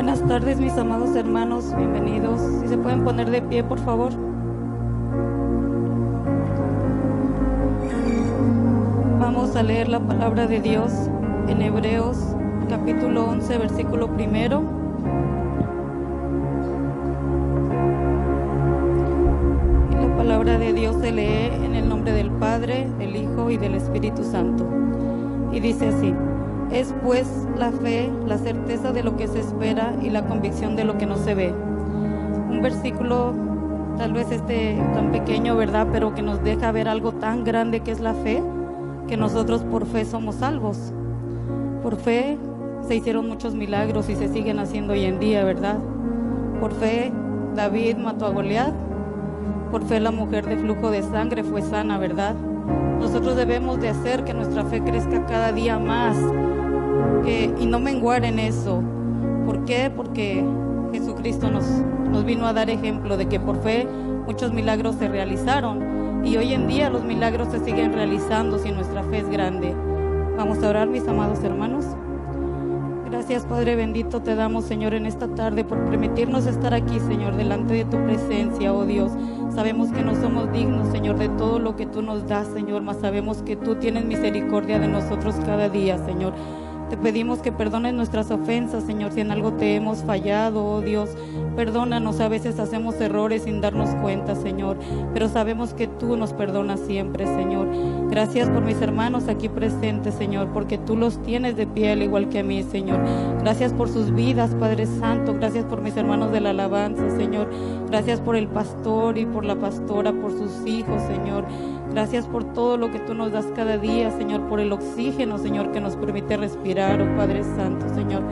Buenas tardes, mis amados hermanos, bienvenidos. Si se pueden poner de pie, por favor. Vamos a leer la palabra de Dios en Hebreos, capítulo 11, versículo 1. Y la palabra de Dios se lee en el nombre del Padre, del Hijo y del Espíritu Santo. Y dice así: es pues la fe, la certeza de lo que se espera y la convicción de lo que no se ve. Un versículo tal vez tan pequeño, ¿verdad? Pero que nos deja ver algo tan grande que es la fe, que nosotros por fe somos salvos. Por fe se hicieron muchos milagros y se siguen haciendo hoy en día, ¿verdad? Por fe David mató a Goliat. Por fe la mujer de flujo de sangre fue sana, ¿verdad? Nosotros debemos de hacer que nuestra fe crezca cada día más y no menguar en eso. ¿Por qué? Porque Jesucristo nos vino a dar ejemplo de que por fe muchos milagros se realizaron, y hoy en día los milagros se siguen realizando si nuestra fe es grande. Vamos a orar, mis amados hermanos. Gracias, Padre bendito, te damos, Señor, en esta tarde por permitirnos estar aquí, Señor, delante de tu presencia, oh Dios. Sabemos que no somos dignos, Señor, de todo lo que tú nos das, Señor, mas sabemos que tú tienes misericordia de nosotros cada día, Señor. Te pedimos que perdones nuestras ofensas, Señor, si en algo te hemos fallado, oh Dios. Perdónanos, a veces hacemos errores sin darnos cuenta, Señor, pero sabemos que tú nos perdonas siempre, Señor. Gracias por mis hermanos aquí presentes, Señor, porque tú los tienes de pie al igual que a mí, Señor. Gracias por sus vidas, Padre Santo. Gracias por mis hermanos de la alabanza, Señor. Gracias por el pastor y por la pastora, por sus hijos, Señor. Gracias por todo lo que tú nos das cada día, Señor, por el oxígeno, Señor, que nos permite respirar, oh Padre Santo, Señor.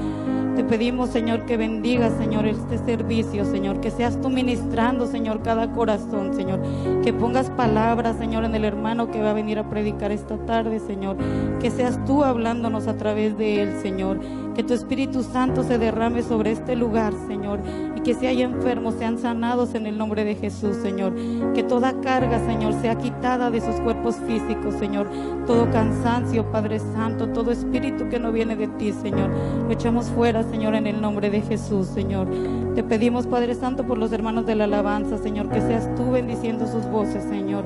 Te pedimos, Señor, que bendigas, Señor, este servicio, Señor, que seas tú ministrando, Señor, cada corazón, Señor, que pongas palabras, Señor, en el hermano que va a venir a predicar esta tarde, Señor, que seas tú hablándonos a través de él, Señor, que tu Espíritu Santo se derrame sobre este lugar, Señor, y que si hay enfermos sean sanados en el nombre de Jesús, Señor, que toda carga, Señor, sea quitada de sus cuerpos físicos, Señor, todo cansancio, Padre Santo, todo espíritu que no viene de ti, Señor, lo echamos fuera, Señor, en el nombre de Jesús, Señor. Te pedimos, Padre Santo, por los hermanos de la alabanza, Señor, que seas tú bendiciendo sus voces, Señor,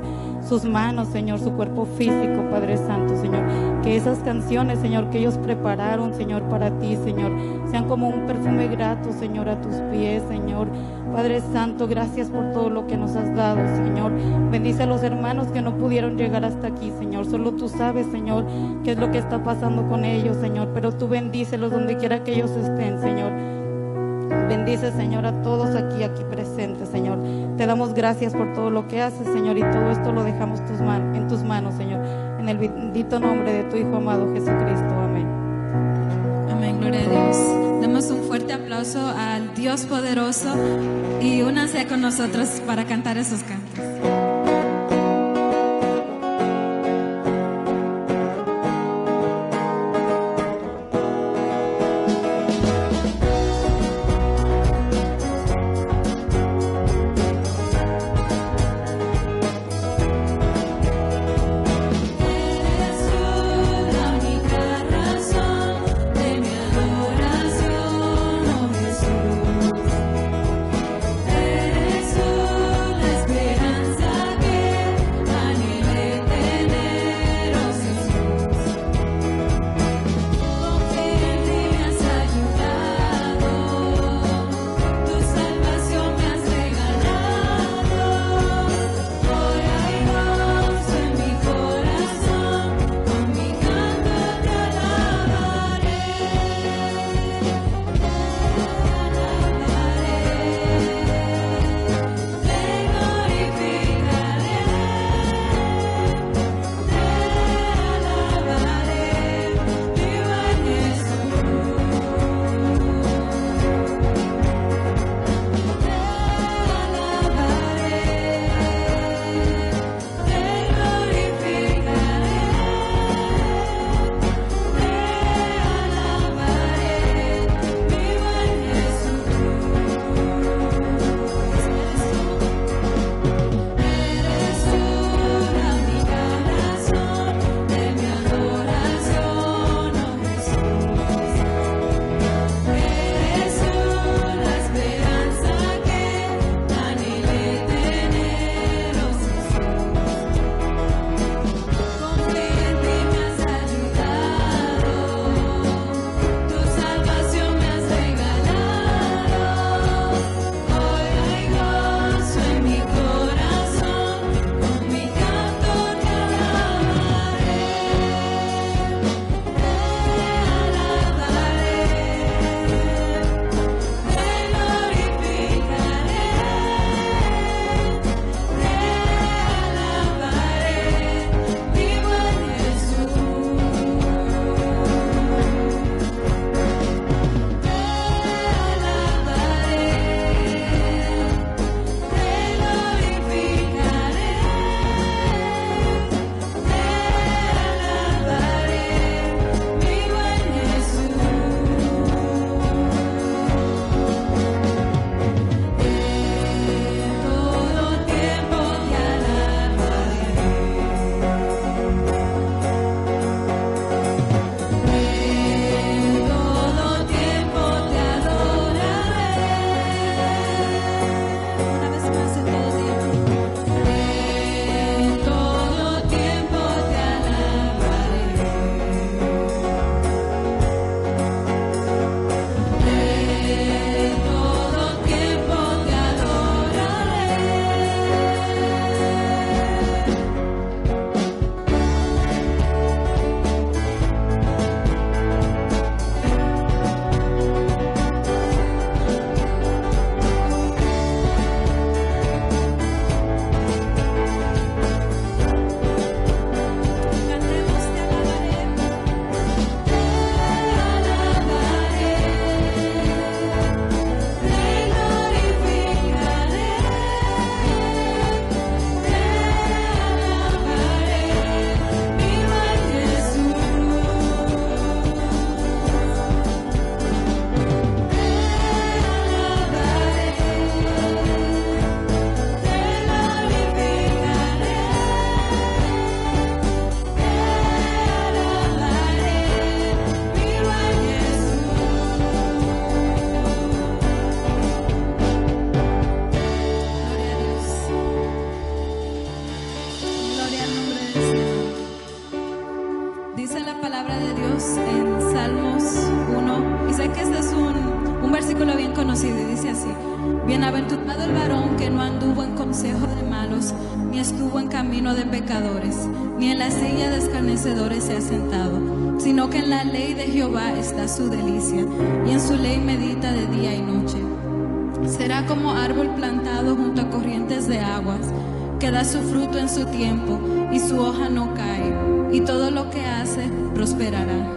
sus manos, Señor, su cuerpo físico, Padre Santo, Señor, que esas canciones, Señor, que ellos prepararon, Señor, para ti, Señor, sean como un perfume grato, Señor, a tus pies, Señor. Padre Santo, gracias por todo lo que nos has dado, Señor. Bendice a los hermanos que no pudieron llegar hasta aquí, Señor. Solo tú sabes, Señor, qué es lo que está pasando con ellos, Señor, pero tú bendícelos donde quiera que ellos estén, Señor. Bendice, Señor, a todos aquí presentes, Señor. Te damos gracias por todo lo que haces, Señor, y todo esto lo dejamos en tus manos, Señor, en el bendito nombre de tu Hijo amado Jesucristo. Amén. Amén, gloria a Dios. Demos un fuerte aplauso al Dios poderoso y únanse con nosotros para cantar esos cantos. Eres tú la esperanza. versículo bien conocido y dice así: bienaventurado el varón que no anduvo en consejo de malos, ni estuvo en camino de pecadores, ni en la silla de escarnecedores se ha sentado, sino que en la ley de Jehová está su delicia, y en su ley medita de día y noche. Será como árbol plantado junto a corrientes de aguas, que da su fruto en su tiempo, y su hoja no cae, y todo lo que hace prosperará.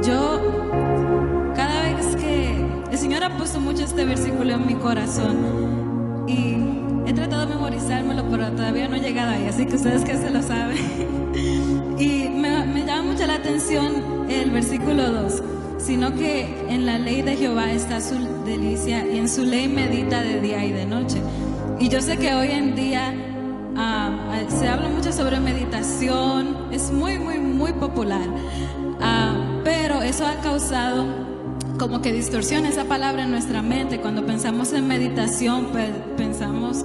Yo, cada vez que el Señor ha puesto mucho este versículo en mi corazón, y he tratado de memorizármelo, pero todavía no he llegado ahí, así que ustedes que se lo saben. Y me llama mucho la atención el versículo 2, sino que en la ley de Jehová está su delicia, y en su ley medita de día y de noche. Y yo sé que hoy en día se habla mucho sobre meditación, es muy, muy, muy popular, pero eso ha causado como que distorsiona esa palabra en nuestra mente. Cuando pensamos en meditación, pensamos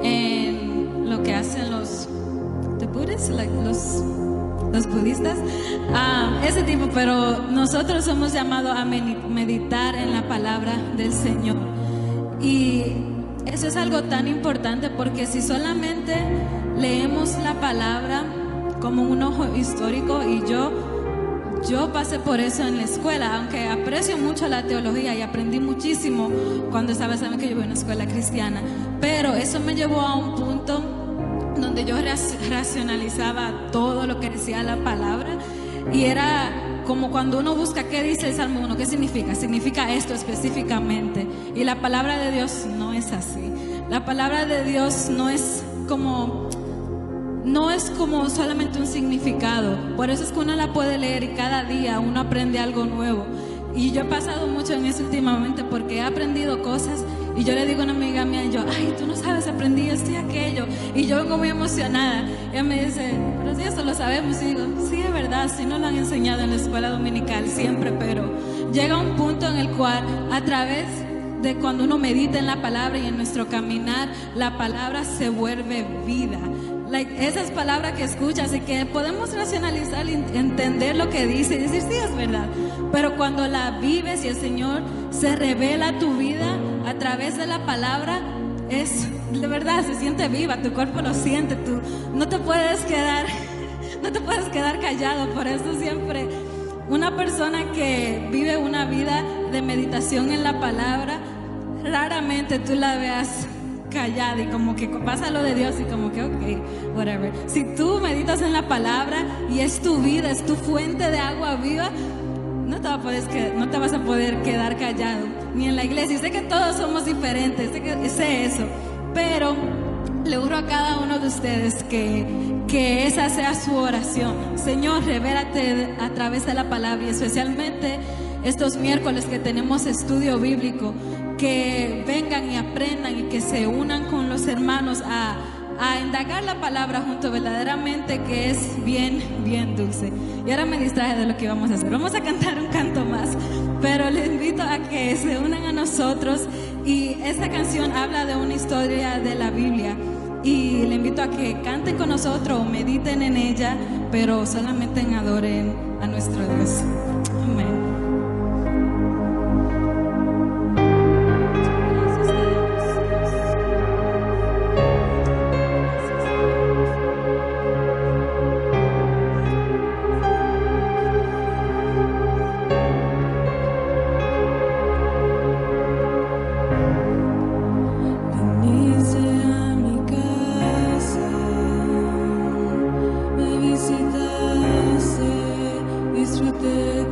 en lo que hacen los budistas, ese tipo, pero nosotros somos llamados a meditar en la palabra del Señor. Y eso es algo tan importante, porque si solamente leemos la palabra como un ojo histórico, y yo pasé por eso en la escuela, aunque aprecio mucho la teología y aprendí muchísimo cuando saben que yo voy a una escuela cristiana, pero eso me llevó a un punto donde yo racionalizaba todo lo que decía la palabra, y era como cuando uno busca qué dice el Salmo 1, qué significa. Significa esto específicamente, y la palabra de Dios no es así. La palabra de Dios no es como solamente un significado. Por eso es que uno la puede leer y cada día uno aprende algo nuevo. Y yo he pasado mucho en eso últimamente, porque he aprendido cosas y yo le digo a una amiga mía, y yo, ay, tú no sabes, aprendí esto y aquello, y yo vengo muy emocionada. Y ella me dice, pero si eso lo sabemos. Y digo, sí, es verdad, sí nos lo han enseñado en la escuela dominical siempre, pero llega un punto en el cual, a través de cuando uno medita en la palabra y en nuestro caminar, la palabra se vuelve vida. Esas palabras que escuchas y que podemos racionalizar y entender lo que dice y decir, sí, es verdad, pero cuando la vives y el Señor se revela a tu vida a través de la palabra, es de verdad, se siente viva, tu cuerpo lo siente, tú no te puedes quedar callado. Por eso siempre una persona que vive una vida de meditación en la palabra, raramente tú la veas callada y como que pasa lo de Dios y como que ok, whatever. Si tú meditas en la palabra y es tu vida, es tu fuente de agua viva, no te vas a poder quedar callado, ni en la iglesia. Y sé que todos somos diferentes, sé eso, pero le juro a cada uno de ustedes que esa sea su oración. Señor, revélate a través de la palabra, y especialmente estos miércoles que tenemos estudio bíblico, que vengan y aprendan y que se unan con los hermanos a indagar la palabra junto, verdaderamente que es bien, bien dulce. Y ahora me distraje de lo que vamos a hacer. Vamos a cantar un canto más, pero les invito a que se unan a nosotros. Y esta canción habla de una historia de la Biblia, y le invito a que canten con nosotros o mediten en ella, pero solamente adoren a nuestro Dios. Amén. Visitaste, disfruté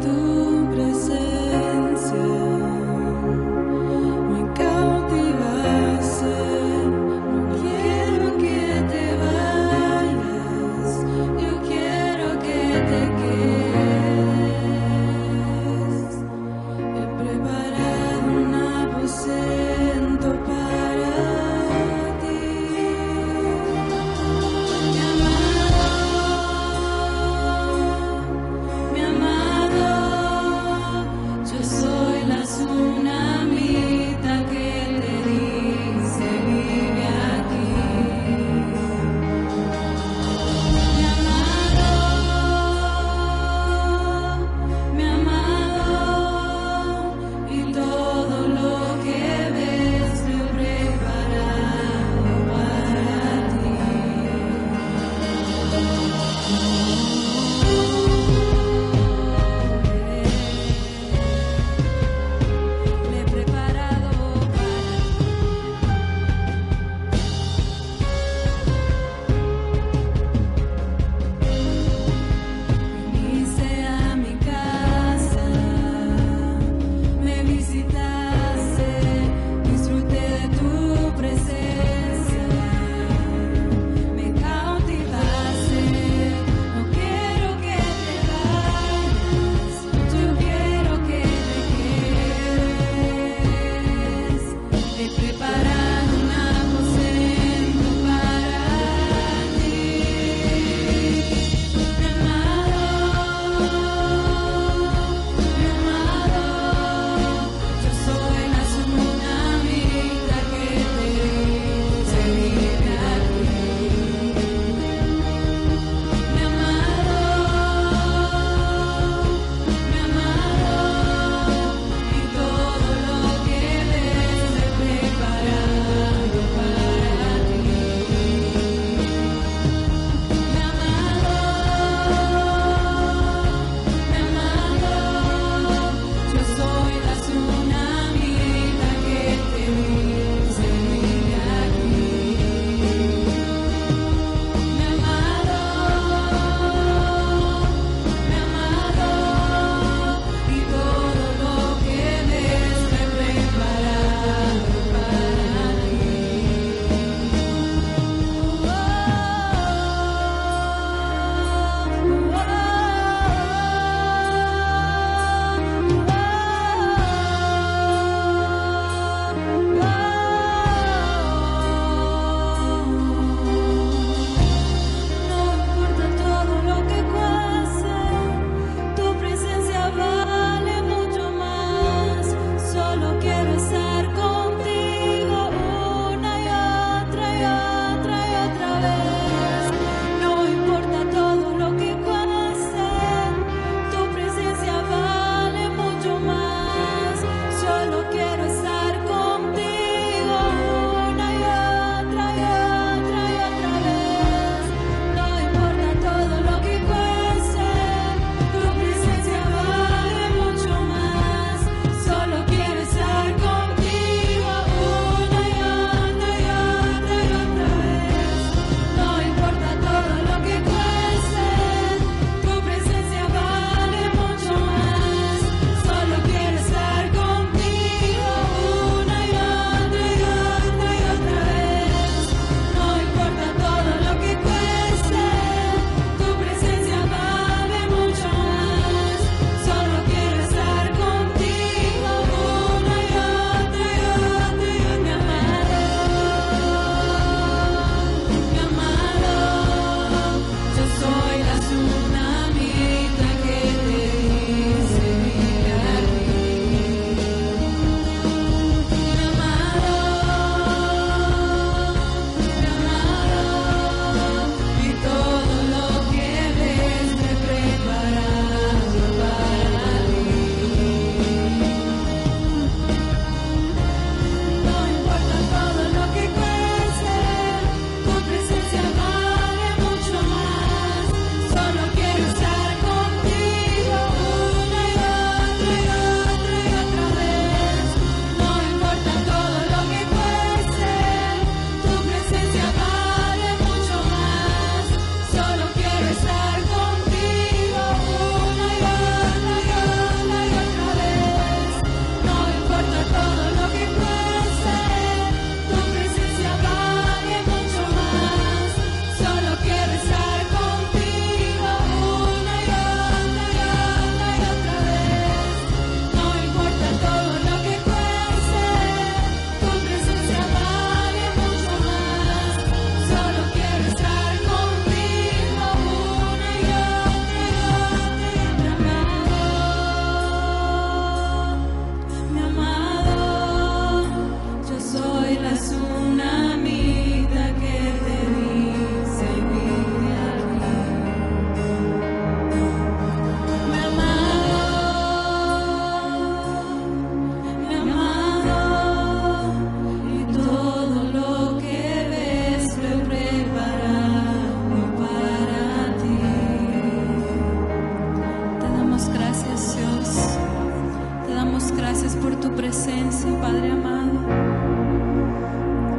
gracias por tu presencia, Padre amado.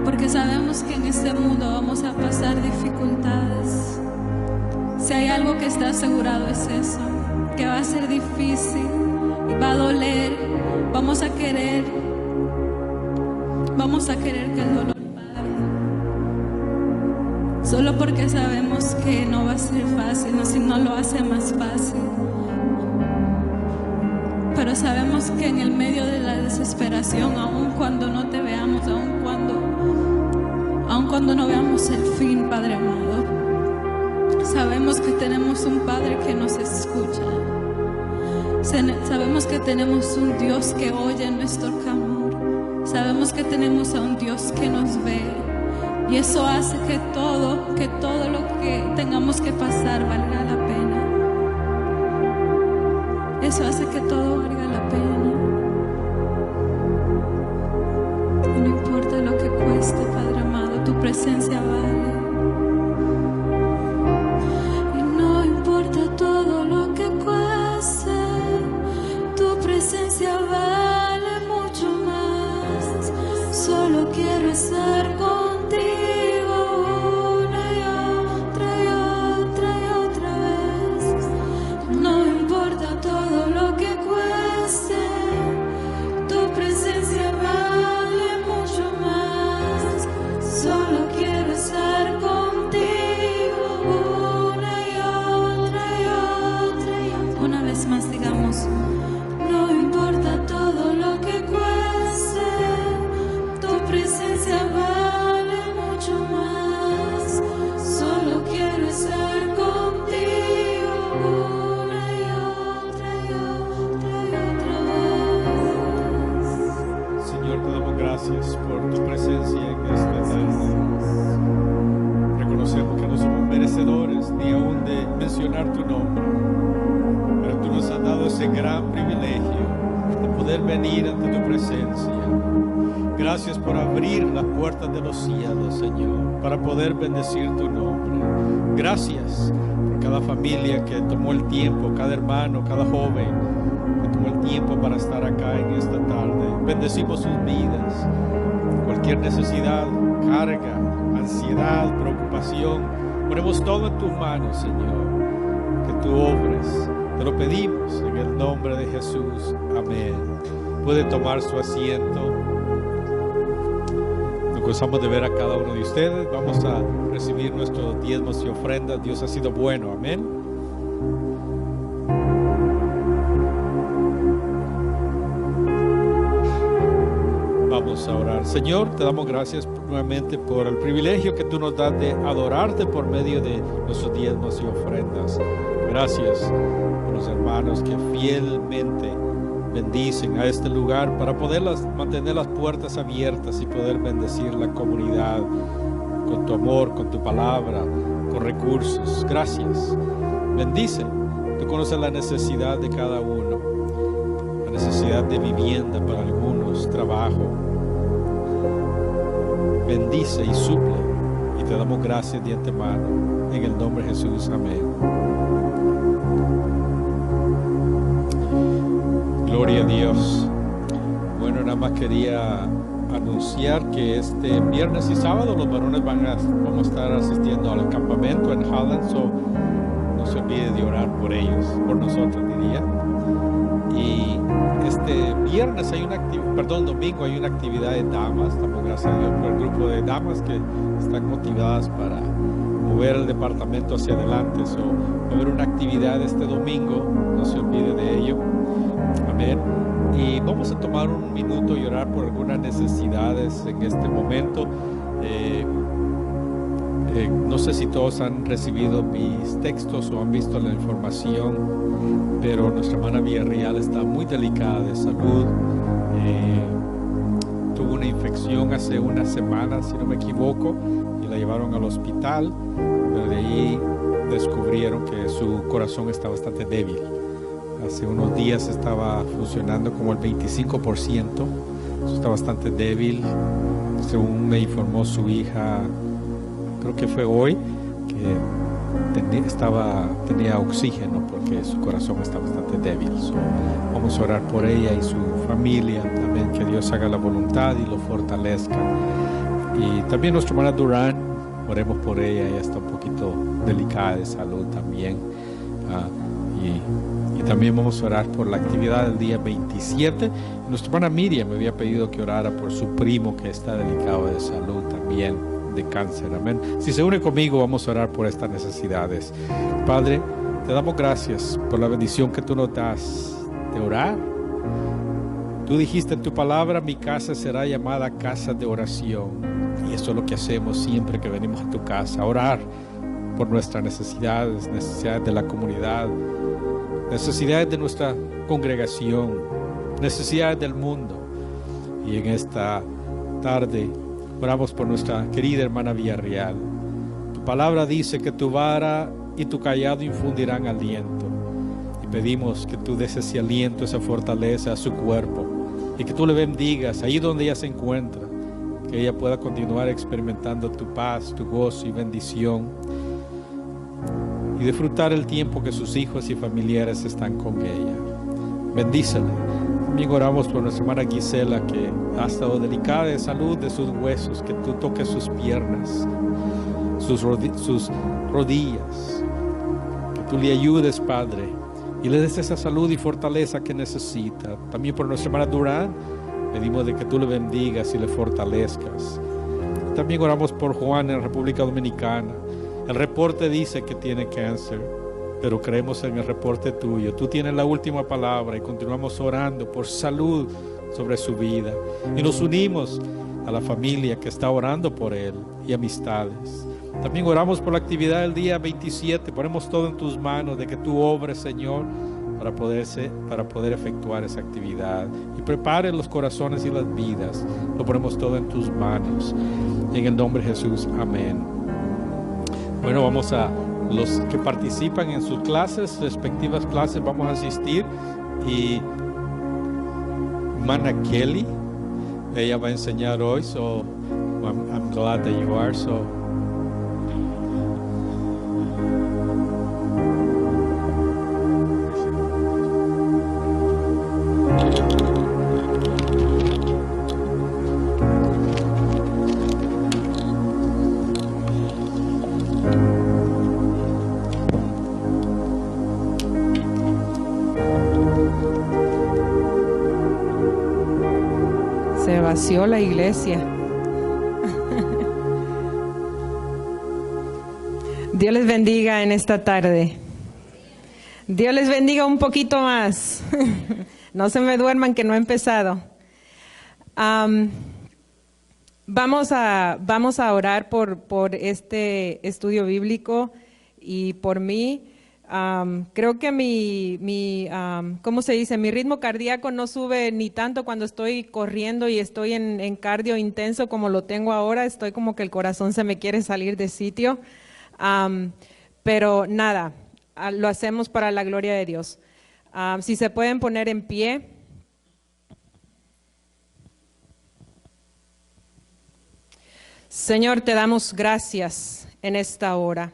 Porque sabemos que en este mundo vamos a pasar dificultades. Si hay algo que está asegurado es eso, que va a ser difícil y va a doler. Vamos a querer que el dolor pare. Solo porque sabemos que no va a ser fácil, no, si no lo hace más fácil. Pero sabemos que en el medio de la desesperación, aun cuando no te veamos, aun cuando no veamos el fin, Padre amado, sabemos que tenemos un Padre que nos escucha. Sabemos que tenemos un Dios que oye nuestro clamor. Sabemos que tenemos a un Dios que nos ve. Y eso hace que todo lo que tengamos que pasar valga la pena. Eso hace que todo valga la pena. Y no importa lo que cueste, Padre amado, tu presencia vale. Y no importa todo lo que cueste, tu presencia vale mucho más. Solo quiero estar contigo una y otra y otra y otra vez. No importa todo lo que cueste, tu presencia vale mucho más. Solo quiero estar contigo una y otra y otra y otra. Una vez más digamos, no importa todo lo que cueste, tu presencia vale mucho más. Solo quiero estar contigo una y otra y otra y otra vez. Señor, te damos gracias por tu presencia en esta tarde. Reconocemos que no somos merecedores ni aún de mencionar tu nombre, pero tú nos has dado ese gran privilegio de poder venir ante tu presencia. Gracias por abrir las puertas de los cielos, Señor, para poder bendecir tu nombre. Gracias por cada familia que tomó el tiempo, cada hermano, cada joven que tomó el tiempo para estar acá en esta tarde. Bendecimos sus vidas. Cualquier necesidad, carga, ansiedad, preocupación, ponemos todo en tus manos, Señor. Que tú obres. Te lo pedimos en el nombre de Jesús. Amén. Puede tomar su asiento. Nos gozamos de ver a cada uno de ustedes. Vamos a recibir nuestros diezmos y ofrendas. Dios ha sido bueno. Amén. Vamos a orar. Señor, te damos gracias nuevamente por el privilegio que tú nos das de adorarte por medio de nuestros diezmos y ofrendas. Gracias por los hermanos que fielmente bendicen a este lugar para poder mantener las puertas abiertas y poder bendecir la comunidad con tu amor, con tu palabra, con recursos. Gracias. Bendice. Tú conoces la necesidad de cada uno, la necesidad de vivienda para algunos, trabajo. Bendice y suple, y te damos gracias de antemano en el nombre de Jesús. Amén. Gloria a Dios. Bueno, nada más quería anunciar que este viernes y sábado los varones vamos a estar asistiendo al campamento en Holland, so no se olvide de orar por ellos, por nosotros, diría. Y este viernes domingo hay una actividad de damas. Damos gracias a Dios por el grupo de damas que están motivadas para mover el departamento hacia adelante. So, va a haber una actividad este domingo, no se olvide de ello. Amén. Y vamos a tomar un minuto y orar por algunas necesidades en este momento. No sé si todos han recibido mis textos o han visto la información, pero nuestra hermana Villarreal está muy delicada de salud. Tuvo una infección hace unas semanas, si no me equivoco, y la llevaron al hospital, pero de ahí descubrieron que su corazón está bastante débil. Hace unos días estaba funcionando como el 25%, eso está bastante débil, según me informó su hija. Creo que fue hoy que tenía oxígeno porque que su corazón está bastante débil. Vamos a orar por ella y su familia. Amén. Que Dios haga la voluntad y lo fortalezca. Y también nuestra hermana Durán, oremos por ella. Ella está un poquito delicada de salud también. Y también vamos a orar por la actividad del día 27. Nuestra hermana Miriam me había pedido que orara por su primo que está delicado de salud también, de cáncer. Amén. Si se une conmigo, vamos a orar por estas necesidades. Padre, te damos gracias por la bendición que tú nos das de orar. Tú dijiste en tu palabra, mi casa será llamada casa de oración. Y eso es lo que hacemos siempre que venimos a tu casa, orar por nuestras necesidades, necesidades de la comunidad, necesidades de nuestra congregación, necesidades del mundo. Y en esta tarde oramos por nuestra querida hermana Villarreal. Tu palabra dice que tu vara y tu cayado infundirán aliento. Y pedimos que tú des ese aliento, esa fortaleza a su cuerpo. Y que tú le bendigas ahí donde ella se encuentra. Que ella pueda continuar experimentando tu paz, tu gozo y bendición. Y disfrutar el tiempo que sus hijos y familiares están con ella. Bendícela. También oramos por nuestra hermana Gisela, que ha estado delicada de salud de sus huesos, que tú toques sus piernas, sus rodillas, que tú le ayudes, Padre, y le des esa salud y fortaleza que necesita. También por nuestra hermana Durán, pedimos de que tú le bendigas y le fortalezcas. También oramos por Juan en República Dominicana. El reporte dice que tiene cáncer, pero creemos en el reporte tuyo. Tú tienes la última palabra y continuamos orando por salud sobre su vida. Y nos unimos a la familia que está orando por él y amistades. También oramos por la actividad del día 27. Ponemos todo en tus manos de que tú obres, Señor, para poder efectuar esa actividad. Y prepare los corazones y las vidas. Lo ponemos todo en tus manos. En el nombre de Jesús. Amén. Bueno, vamos a los que participan en sus clases, respectivas clases, vamos a asistir. Y Mana Kelly, ella va a enseñar hoy, so I'm glad that you are. Se vació la iglesia. Dios les bendiga en esta tarde. Dios les bendiga un poquito más. No se me duerman que no he empezado. Vamos a orar por este estudio bíblico y por mí. Creo que ¿cómo se dice? Mi ritmo cardíaco no sube ni tanto cuando estoy corriendo y estoy en cardio intenso como lo tengo ahora. Estoy como que el corazón se me quiere salir de sitio. Pero nada, lo hacemos para la gloria de Dios. Si se pueden poner en pie. Señor, te damos gracias en esta hora.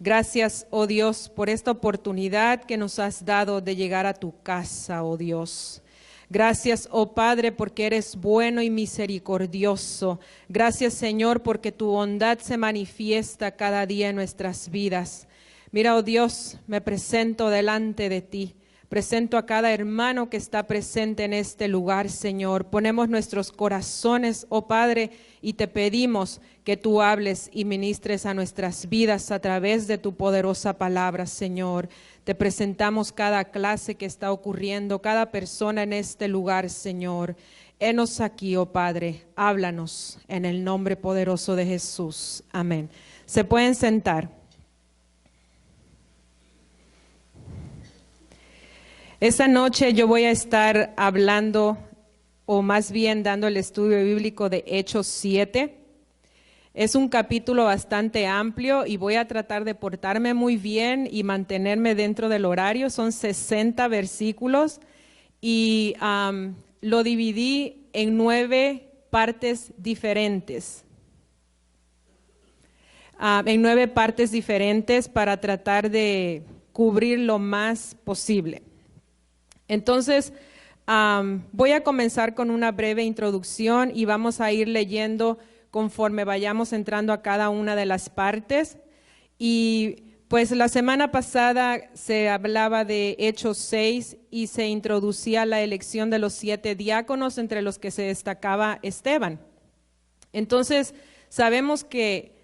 Gracias, oh Dios, por esta oportunidad que nos has dado de llegar a tu casa, oh Dios. Gracias, oh Padre, porque eres bueno y misericordioso. Gracias, Señor, porque tu bondad se manifiesta cada día en nuestras vidas. Mira, oh Dios, me presento delante de ti. Presento a cada hermano que está presente en este lugar, Señor. Ponemos nuestros corazones, oh Padre, y te pedimos que tú hables y ministres a nuestras vidas a través de tu poderosa palabra, Señor. Te presentamos cada clase que está ocurriendo, cada persona en este lugar, Señor. Henos aquí, oh Padre, háblanos en el nombre poderoso de Jesús. Amén. Se pueden sentar. Esta noche yo voy a estar hablando, o más bien dando el estudio bíblico de Hechos 7. Es un capítulo bastante amplio y voy a tratar de portarme muy bien y mantenerme dentro del horario. Son 60 versículos y lo dividí en 9 partes diferentes. En 9 partes diferentes para tratar de cubrir lo más posible. Entonces, voy a comenzar con una breve introducción y vamos a ir leyendo conforme vayamos entrando a cada una de las partes. Y pues la semana pasada se hablaba de Hechos 6 y se introducía la elección de los 7 diáconos, entre los que se destacaba Esteban. Entonces, sabemos que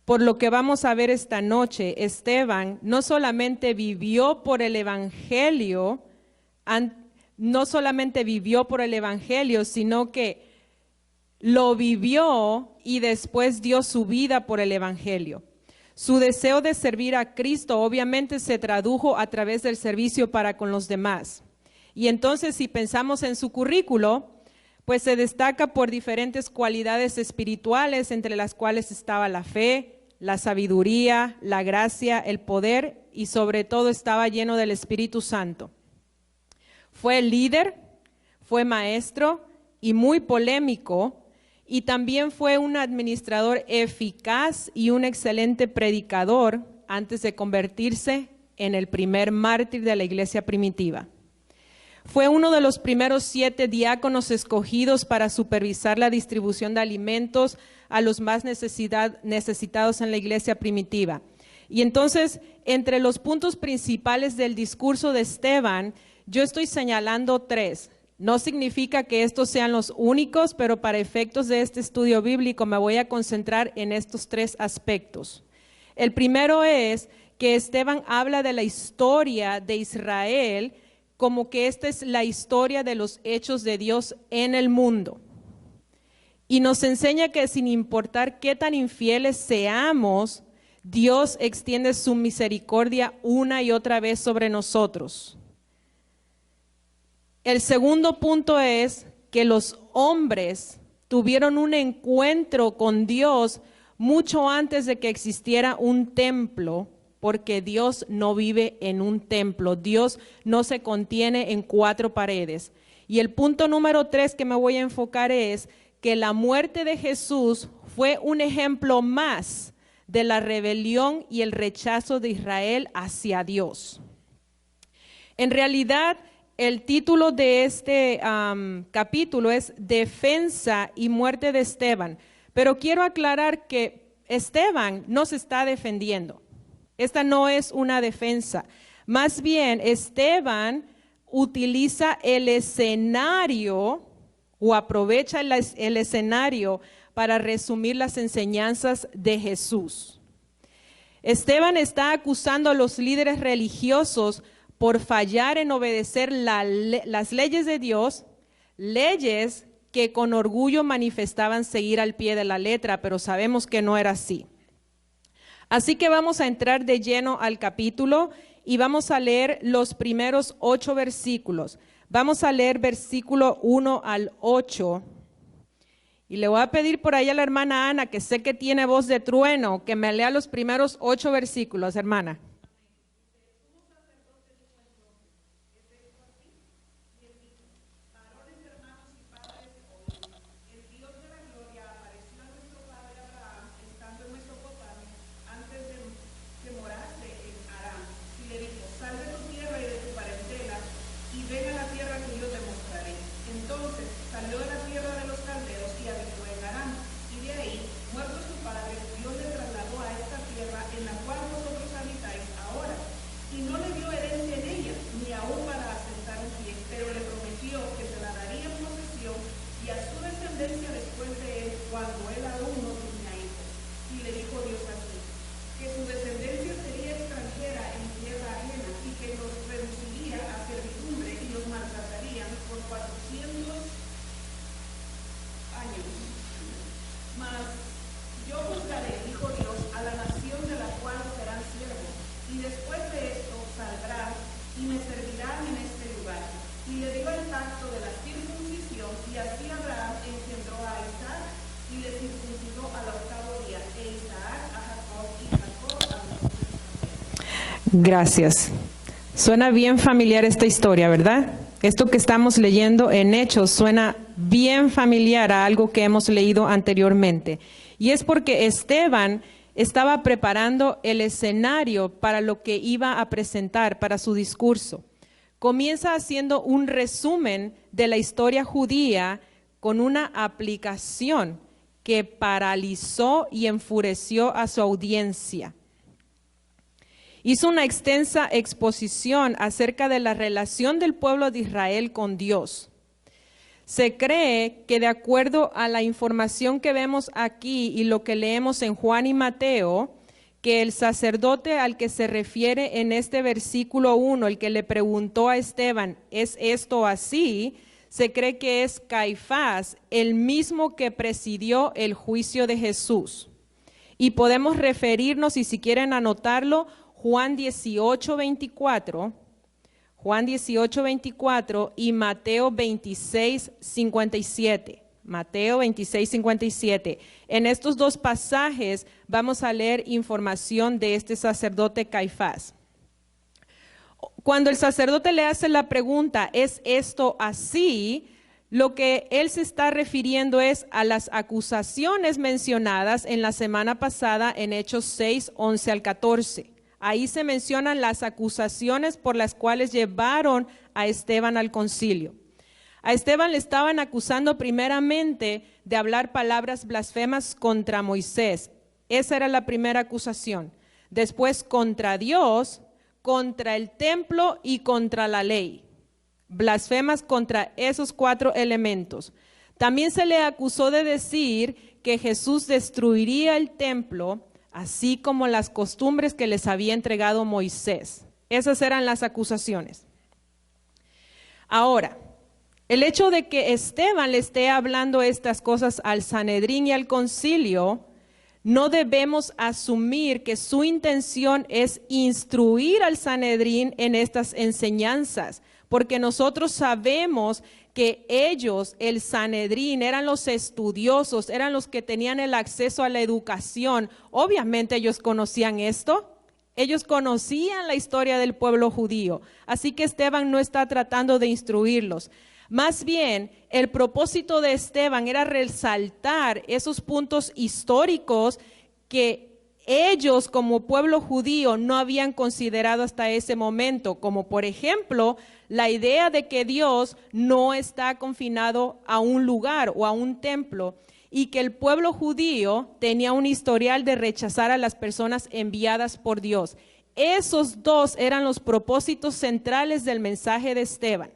por lo que vamos a ver esta noche, Esteban no solamente vivió por el Evangelio, sino que lo vivió y después dio su vida por el Evangelio. Su deseo de servir a Cristo obviamente se tradujo a través del servicio para con los demás. Y entonces, si pensamos en su currículo, pues se destaca por diferentes cualidades espirituales, entre las cuales estaba la fe, la sabiduría, la gracia, el poder y sobre todo estaba lleno del Espíritu Santo. Fue líder, fue maestro y muy polémico, y también fue un administrador eficaz y un excelente predicador antes de convertirse en el primer mártir de la iglesia primitiva. Fue uno de los primeros 7 diáconos escogidos para supervisar la distribución de alimentos a los más necesitados en la iglesia primitiva. Y entonces, entre los puntos principales del discurso de Esteban, yo estoy señalando 3. No significa que estos sean los únicos, pero para efectos de este estudio bíblico me voy a concentrar en estos 3 aspectos. El primero es que Esteban habla de la historia de Israel como que esta es la historia de los hechos de Dios en el mundo. Y nos enseña que sin importar qué tan infieles seamos, Dios extiende su misericordia una y otra vez sobre nosotros. El segundo punto es que los hombres tuvieron un encuentro con Dios mucho antes de que existiera un templo, porque Dios no vive en un templo, Dios no se contiene en 4 paredes. Y el punto número 3 que me voy a enfocar es que la muerte de Jesús fue un ejemplo más de la rebelión y el rechazo de Israel hacia Dios. En realidad, el título de este capítulo es Defensa y muerte de Esteban, pero quiero aclarar que Esteban no se está defendiendo. Esta no es una defensa. Más bien, Esteban utiliza el escenario o aprovecha el escenario para resumir las enseñanzas de Jesús. Esteban está acusando a los líderes religiosos por fallar en obedecer las leyes de Dios, leyes que con orgullo manifestaban seguir al pie de la letra, pero sabemos que no era así. Así que vamos a entrar de lleno al capítulo y vamos a leer los primeros 8 versículos. Vamos a leer versículo 1 al 8. Y le voy a pedir por ahí a la hermana Ana, que sé que tiene voz de trueno, que me lea los primeros 8 versículos, hermana. Gracias. Suena bien familiar esta historia, ¿verdad? Esto que estamos leyendo en Hechos suena bien familiar a algo que hemos leído anteriormente. Y es porque Esteban estaba preparando el escenario para lo que iba a presentar, para su discurso. Comienza haciendo un resumen de la historia judía con una aplicación que paralizó y enfureció a su audiencia. Hizo una extensa exposición acerca de la relación del pueblo de Israel con Dios. Se cree que de acuerdo a la información que vemos aquí y lo que leemos en Juan y Mateo, que el sacerdote al que se refiere en este versículo 1, el que le preguntó a Esteban, ¿es esto así?, se cree que es Caifás, el mismo que presidió el juicio de Jesús. Y podemos referirnos, y si quieren anotarlo, Juan 18:24 y Mateo 26:57. Mateo 26:57. En estos dos pasajes vamos a leer información de este sacerdote Caifás. Cuando el sacerdote le hace la pregunta, ¿es esto así?, lo que él se está refiriendo es a las acusaciones mencionadas en la semana pasada en Hechos 6:11 al 14. Ahí se mencionan las acusaciones por las cuales llevaron a Esteban al concilio. A Esteban le estaban acusando primeramente de hablar palabras blasfemas contra Moisés. Esa era la primera acusación. Después contra Dios, contra el templo y contra la ley. Blasfemas contra esos 4 elementos. También se le acusó de decir que Jesús destruiría el templo, así como las costumbres que les había entregado Moisés. Esas eran las acusaciones. Ahora, el hecho de que Esteban le esté hablando estas cosas al Sanedrín y al concilio, no debemos asumir que su intención es instruir al Sanedrín en estas enseñanzas, porque nosotros sabemos que ellos, el Sanedrín, eran los estudiosos, eran los que tenían el acceso a la educación. Obviamente ellos conocían esto, ellos conocían la historia del pueblo judío, así que Esteban no está tratando de instruirlos. Más bien, el propósito de Esteban era resaltar esos puntos históricos que ellos como pueblo judío no habían considerado hasta ese momento, como por ejemplo, la idea de que Dios no está confinado a un lugar o a un templo y que el pueblo judío tenía un historial de rechazar a las personas enviadas por Dios. Esos dos eran los propósitos centrales del mensaje de Esteban.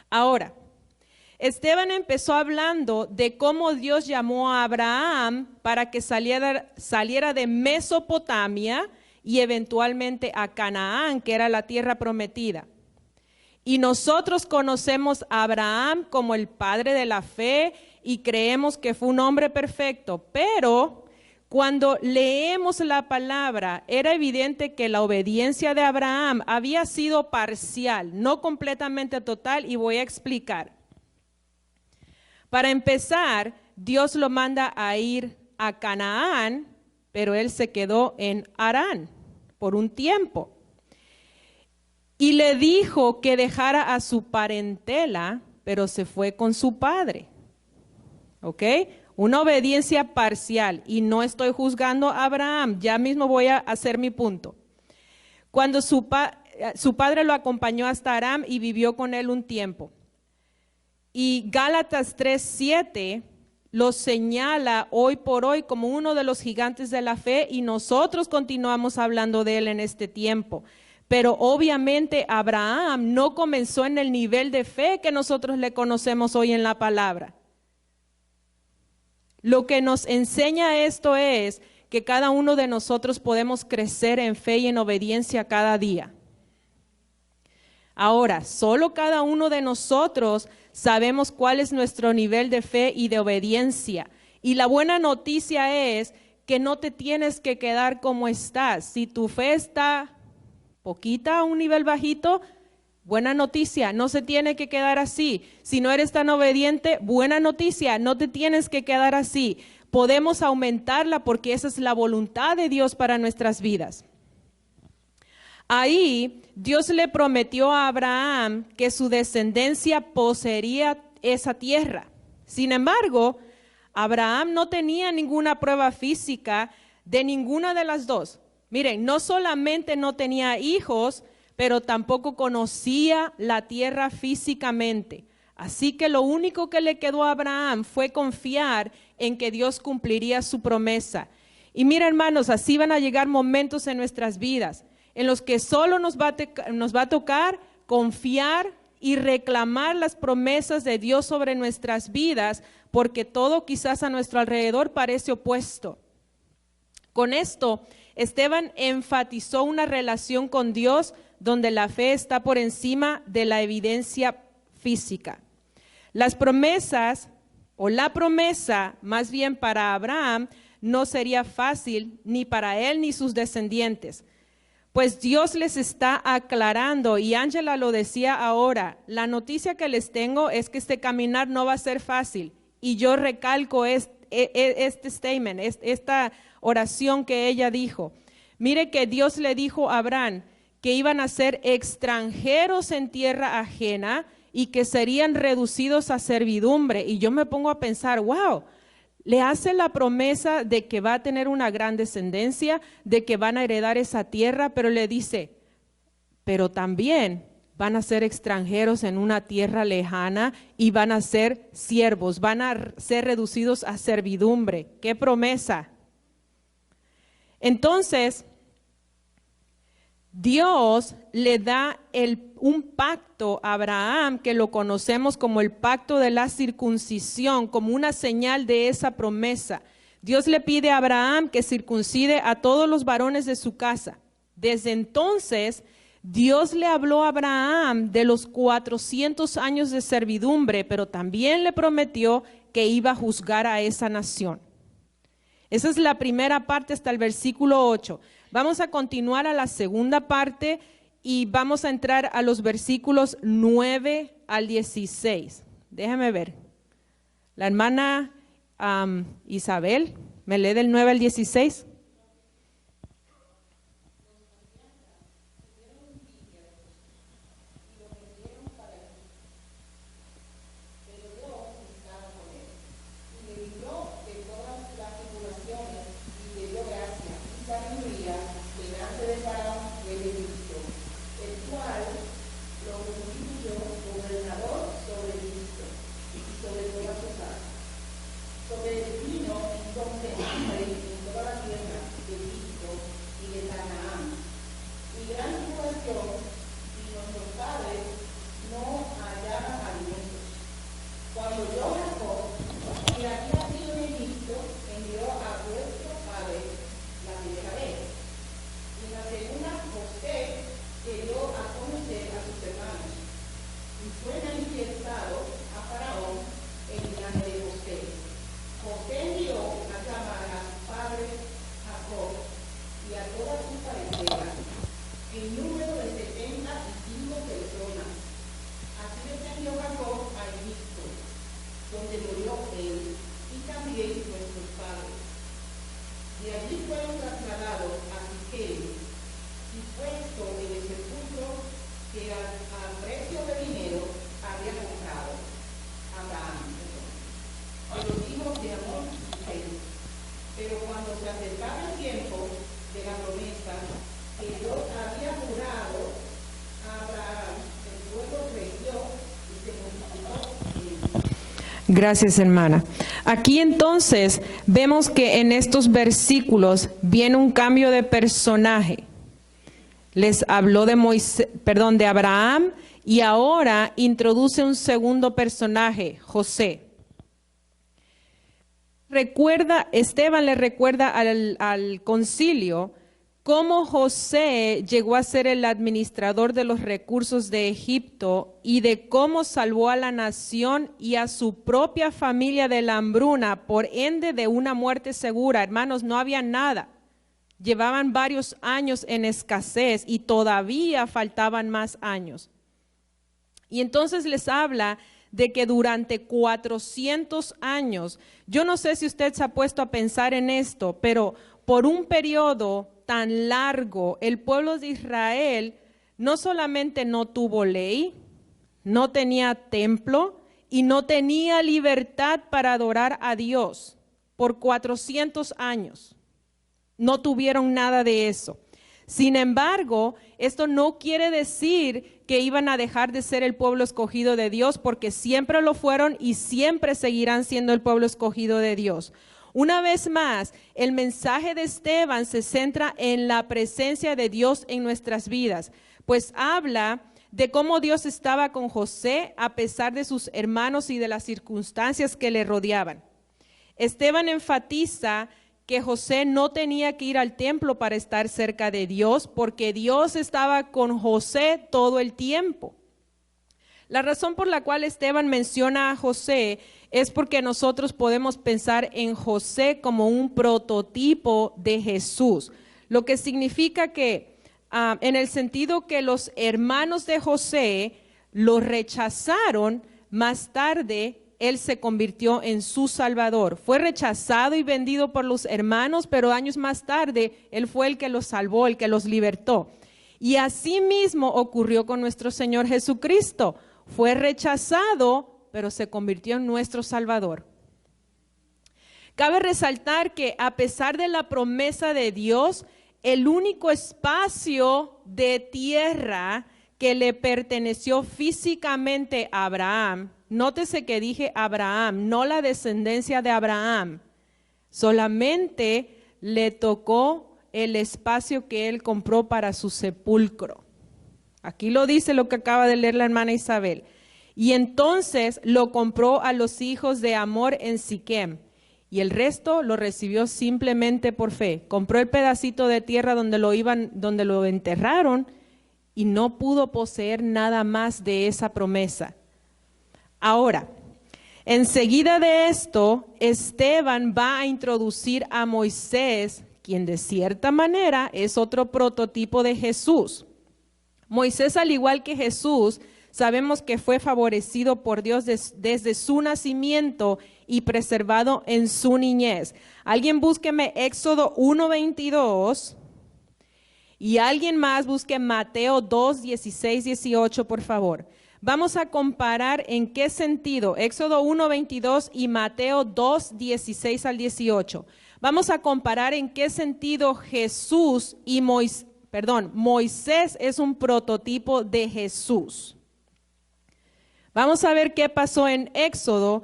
Ahora, Esteban empezó hablando de cómo Dios llamó a Abraham para que saliera de Mesopotamia y eventualmente a Canaán, que era la tierra prometida. Y nosotros conocemos a Abraham como el padre de la fe y creemos que fue un hombre perfecto, pero cuando leemos la palabra, era evidente que la obediencia de Abraham había sido parcial, no completamente total, y voy a explicar. Para empezar, Dios lo manda a ir a Canaán, pero él se quedó en Harán por un tiempo. Y le dijo que dejara a su parentela, pero se fue con su padre. ¿Ok? Una obediencia parcial, y no estoy juzgando a Abraham, ya mismo voy a hacer mi punto. Cuando su padre lo acompañó hasta Aram y vivió con él un tiempo. Y Gálatas 3:7 lo señala hoy por hoy como uno de los gigantes de la fe, y nosotros continuamos hablando de él en este tiempo. Pero obviamente Abraham no comenzó en el nivel de fe que nosotros le conocemos hoy en la palabra. Lo que nos enseña esto es que cada uno de nosotros podemos crecer en fe y en obediencia cada día. Ahora, solo cada uno de nosotros sabemos cuál es nuestro nivel de fe y de obediencia. Y la buena noticia es que no te tienes que quedar como estás. Si tu fe está poquita a un nivel bajito, buena noticia, no se tiene que quedar así. Si no eres tan obediente, buena noticia, no te tienes que quedar así. Podemos aumentarla porque esa es la voluntad de Dios para nuestras vidas. Ahí Dios le prometió a Abraham que su descendencia poseería esa tierra. Sin embargo, Abraham no tenía ninguna prueba física de ninguna de las dos. Miren, no solamente no tenía hijos, pero tampoco conocía la tierra físicamente. Así que lo único que le quedó a Abraham fue confiar en que Dios cumpliría su promesa. Y mira, hermanos, así van a llegar momentos en nuestras vidas en los que solo nos va a tocar confiar y reclamar las promesas de Dios sobre nuestras vidas, porque todo quizás a nuestro alrededor parece opuesto. Con esto, Esteban enfatizó una relación con Dios donde la fe está por encima de la evidencia física. Las promesas, o la promesa más bien para Abraham, no sería fácil ni para él ni sus descendientes. Pues Dios les está aclarando, y Ángela lo decía ahora, la noticia que les tengo es que este caminar no va a ser fácil. Y yo recalco este statement, esta oración que ella dijo. Mire que Dios le dijo a Abraham que iban a ser extranjeros en tierra ajena y que serían reducidos a servidumbre. Y yo me pongo a pensar, wow, le hace la promesa de que va a tener una gran descendencia, de que van a heredar esa tierra, pero le dice, pero también van a ser extranjeros en una tierra lejana y van a ser siervos, van a ser reducidos a servidumbre. ¡Qué promesa! Entonces, Dios le da un pacto a Abraham que lo conocemos como el pacto de la circuncisión, como una señal de esa promesa. Dios le pide a Abraham que circuncide a todos los varones de su casa. Desde entonces, Dios le habló a Abraham de los 400 años de servidumbre, pero también le prometió que iba a juzgar a esa nación. Esa es la primera parte hasta el versículo 8. Vamos a continuar a la segunda parte y vamos a entrar a los versículos 9 al 16. Déjame ver. La hermana Isabel, ¿me lee del 9 al 16? Gracias, hermana. Aquí entonces vemos que en estos versículos viene un cambio de personaje. Les habló de Abraham y ahora introduce un segundo personaje, José. Esteban le recuerda al concilio cómo José llegó a ser el administrador de los recursos de Egipto y de cómo salvó a la nación y a su propia familia de la hambruna, por ende de una muerte segura. Hermanos, no había nada. Llevaban varios años en escasez y todavía faltaban más años. Y entonces les habla de que durante 400 años, yo no sé si usted se ha puesto a pensar en esto, pero por un periodo tan largo, el pueblo de Israel no solamente no tuvo ley, no tenía templo y no tenía libertad para adorar a Dios por 400 años. No tuvieron nada de eso. Sin embargo, esto no quiere decir que iban a dejar de ser el pueblo escogido de Dios, porque siempre lo fueron y siempre seguirán siendo el pueblo escogido de Dios. Una vez más, el mensaje de Esteban se centra en la presencia de Dios en nuestras vidas, pues habla de cómo Dios estaba con José a pesar de sus hermanos y de las circunstancias que le rodeaban. Esteban enfatiza que José no tenía que ir al templo para estar cerca de Dios, porque Dios estaba con José todo el tiempo. La razón por la cual Esteban menciona a José es porque nosotros podemos pensar en José como un prototipo de Jesús, lo que significa que en el sentido que los hermanos de José lo rechazaron, más tarde él se convirtió en su Salvador. Fue rechazado y vendido por los hermanos, pero años más tarde él fue el que los salvó, el que los libertó. Y así mismo ocurrió con nuestro Señor Jesucristo. Fue rechazado, pero se convirtió en nuestro Salvador. Cabe resaltar que a pesar de la promesa de Dios, el único espacio de tierra que le perteneció físicamente a Abraham, nótese que dije Abraham, no la descendencia de Abraham, solamente le tocó el espacio que él compró para su sepulcro. Aquí lo dice lo que acaba de leer la hermana Isabel. Y entonces lo compró a los hijos de Hamor en Siquem, y el resto lo recibió simplemente por fe. Compró el pedacito de tierra donde lo enterraron, y no pudo poseer nada más de esa promesa. Ahora, enseguida de esto, Esteban va a introducir a Moisés, quien de cierta manera es otro prototipo de Jesús. Moisés, al igual que Jesús, sabemos que fue favorecido por Dios desde su nacimiento y preservado en su niñez. Alguien búsqueme Éxodo 1:22 y alguien más busque Mateo 2:16-18, por favor. Vamos a comparar en qué sentido, Éxodo 1:22 y Mateo 2:16-18. Vamos a comparar en qué sentido Jesús y Moisés es un prototipo de Jesús. Vamos a ver qué pasó en Éxodo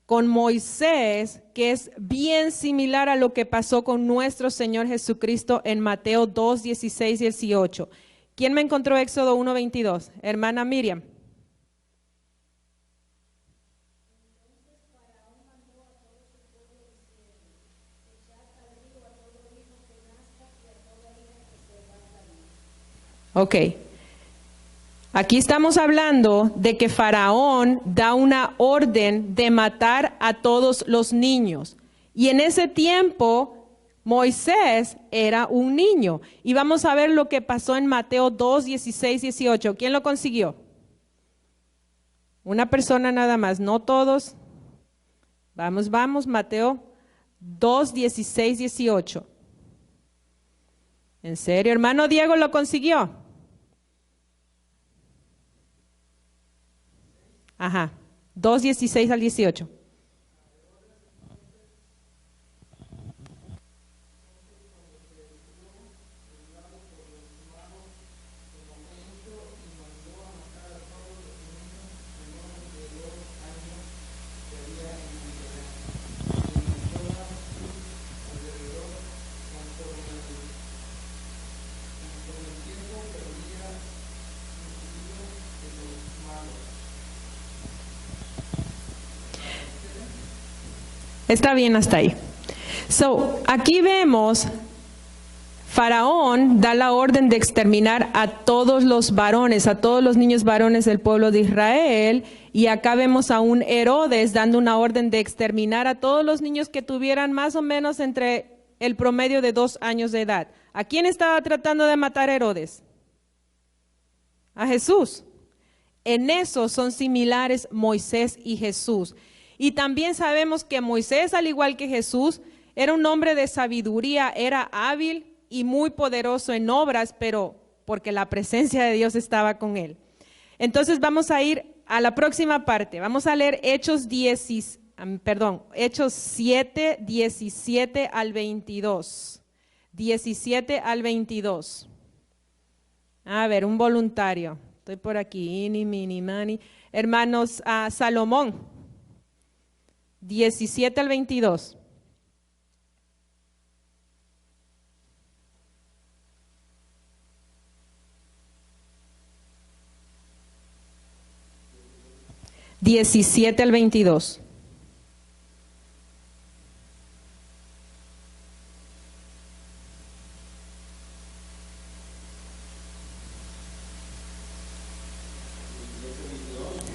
con Moisés, que es bien similar a lo que pasó con nuestro Señor Jesucristo en Mateo 2:16-18. ¿Quién me encontró Éxodo 1:22? Hermana Miriam. Ok, aquí estamos hablando de que Faraón da una orden de matar a todos los niños. Y en ese tiempo Moisés era un niño. Y vamos a ver lo que pasó en Mateo 2:16-18. ¿Quién lo consiguió? Una persona nada más, no todos. Vamos, Mateo 2:16-18. ¿En serio? Hermano Diego lo consiguió. Ajá, 2:16-18. Está bien hasta ahí. Aquí vemos, Faraón da la orden de exterminar a todos los varones, a todos los niños varones del pueblo de Israel, y acá vemos a un Herodes dando una orden de exterminar a todos los niños que tuvieran más o menos entre el promedio de 2 años de edad. ¿A quién estaba tratando de matar Herodes? A Jesús. En eso son similares Moisés y Jesús. Y también sabemos que Moisés, al igual que Jesús, era un hombre de sabiduría, era hábil y muy poderoso en obras, pero porque la presencia de Dios estaba con él. Entonces vamos a ir a la próxima parte. Vamos a leer Hechos 7, 17 al 22. 17 al 22. A ver, un voluntario. Estoy por aquí. Ini, mini, mani. Hermanos, Salomón. 17 al 22. Diecisiete al 22.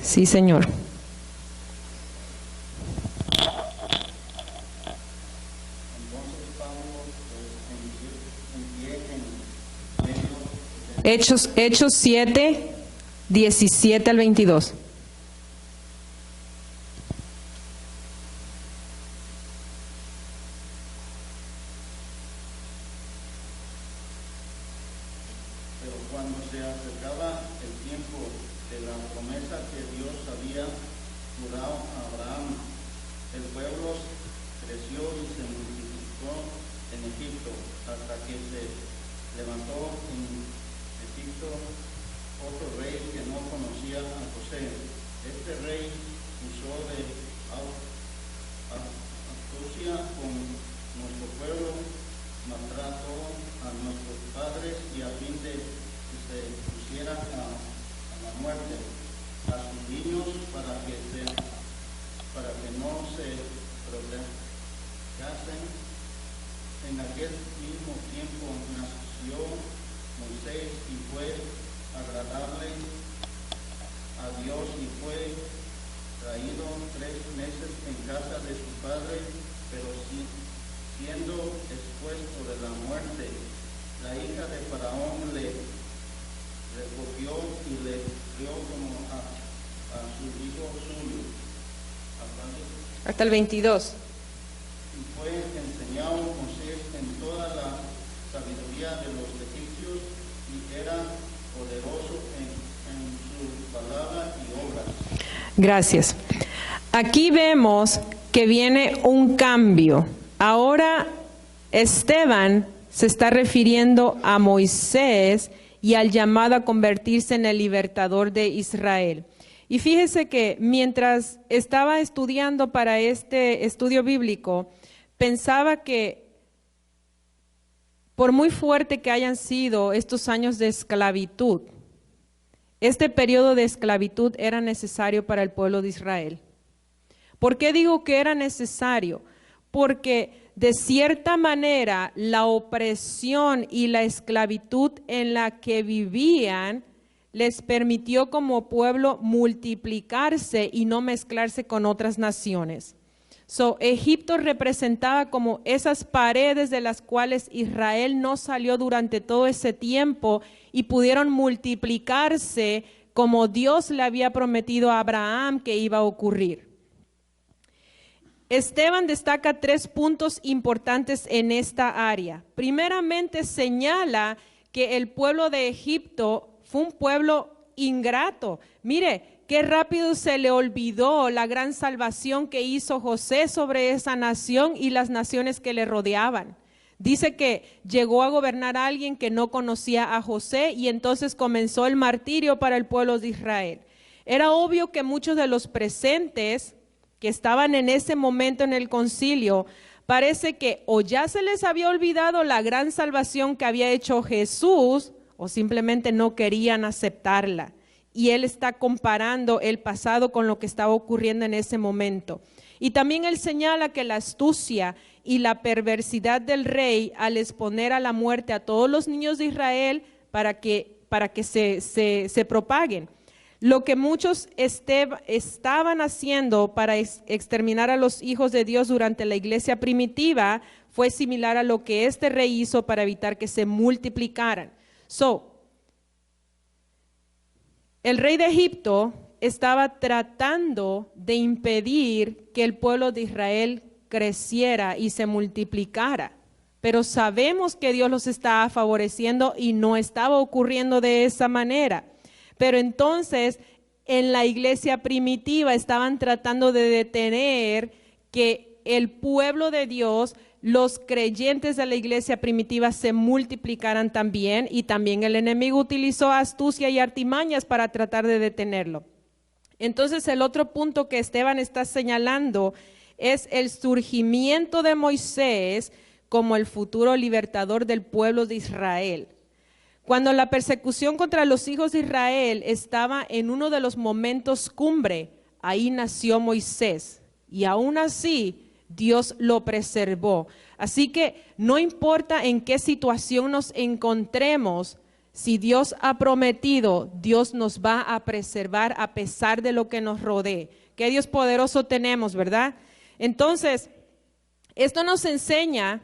Sí, Señor. Hechos 7, 17 al 22. Pero cuando se acercaba el tiempo de la promesa que Dios había jurado a Abraham, el pueblo creció y se multiplicó en Egipto, hasta que se levantó en Egipto otro rey que no conocía a José. Este rey usó de astucia con nuestro pueblo, maltrató a nuestros padres y a fin de que se pusieran a la muerte a sus niños para que no se protejasen. En aquel mismo tiempo nació Moisés y fue agradable a Dios y fue traído 3 meses en casa de su padre, pero siendo expuesto de la muerte, la hija de Faraón le recogió y le dio como a su hijo suyo. Hasta el 22. Y fue enseñado Moisés en toda la sabiduría de los egipcios y era poderoso en su palabra y obras. Gracias. Aquí vemos que viene un cambio. Ahora Esteban se está refiriendo a Moisés y al llamado a convertirse en el libertador de Israel. Y fíjese que mientras estaba estudiando para este estudio bíblico, pensaba que por muy fuerte que hayan sido estos años de esclavitud, este periodo de esclavitud era necesario para el pueblo de Israel. ¿Por qué digo que era necesario? Porque de cierta manera la opresión y la esclavitud en la que vivían les permitió como pueblo multiplicarse y no mezclarse con otras naciones. Egipto representaba como esas paredes de las cuales Israel no salió durante todo ese tiempo y pudieron multiplicarse como Dios le había prometido a Abraham que iba a ocurrir. Esteban destaca 3 puntos importantes en esta área. Primeramente señala que el pueblo de Egipto fue un pueblo ingrato. Mire, qué rápido se le olvidó la gran salvación que hizo José sobre esa nación y las naciones que le rodeaban. Dice que llegó a gobernar a alguien que no conocía a José y entonces comenzó el martirio para el pueblo de Israel. Era obvio que muchos de los presentes que estaban en ese momento en el concilio, parece que o ya se les había olvidado la gran salvación que había hecho Jesús o simplemente no querían aceptarla. Y él está comparando el pasado con lo que estaba ocurriendo en ese momento. Y también él señala que la astucia y la perversidad del rey al exponer a la muerte a todos los niños de Israel para que se propaguen. Lo que muchos estaban haciendo para exterminar a los hijos de Dios durante la iglesia primitiva fue similar a lo que este rey hizo para evitar que se multiplicaran. El rey de Egipto estaba tratando de impedir que el pueblo de Israel creciera y se multiplicara. Pero sabemos que Dios los estaba favoreciendo y no estaba ocurriendo de esa manera. Pero entonces en la iglesia primitiva estaban tratando de detener que el pueblo de Dios, los creyentes de la iglesia primitiva se multiplicaran también, y también el enemigo utilizó astucia y artimañas para tratar de detenerlo. Entonces el otro punto que Esteban está señalando es el surgimiento de Moisés como el futuro libertador del pueblo de Israel. Cuando la persecución contra los hijos de Israel estaba en uno de los momentos cumbre, ahí nació Moisés, y aún así Dios lo preservó. Así que no importa en qué situación nos encontremos, si Dios ha prometido, Dios nos va a preservar a pesar de lo que nos rodee. Qué Dios poderoso tenemos, ¿verdad? Entonces, esto nos enseña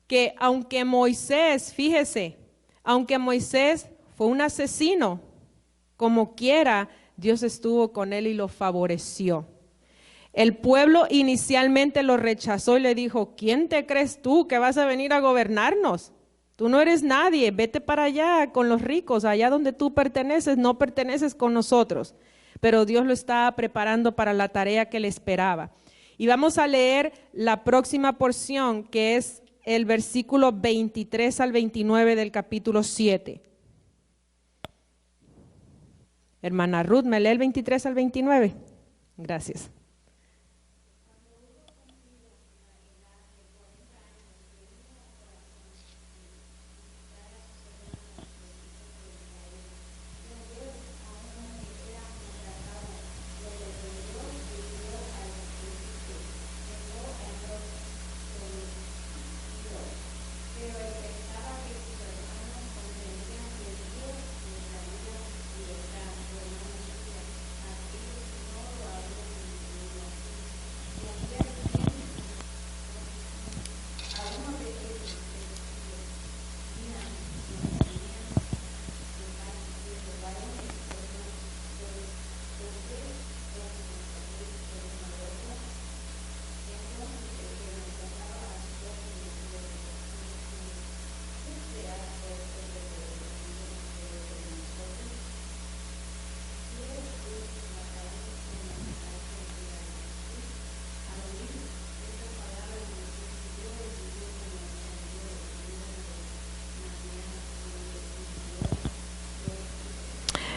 que aunque Moisés, fíjese, aunque Moisés fue un asesino, como quiera, Dios estuvo con él y lo favoreció. El pueblo inicialmente lo rechazó y le dijo, ¿quién te crees tú que vas a venir a gobernarnos? Tú no eres nadie, vete para allá con los ricos, allá donde tú perteneces, no perteneces con nosotros. Pero Dios lo estaba preparando para la tarea que le esperaba. Y vamos a leer la próxima porción, que es el versículo 23 al 29 del capítulo 7. Hermana Ruth, ¿me lee el 23 al 29? Gracias.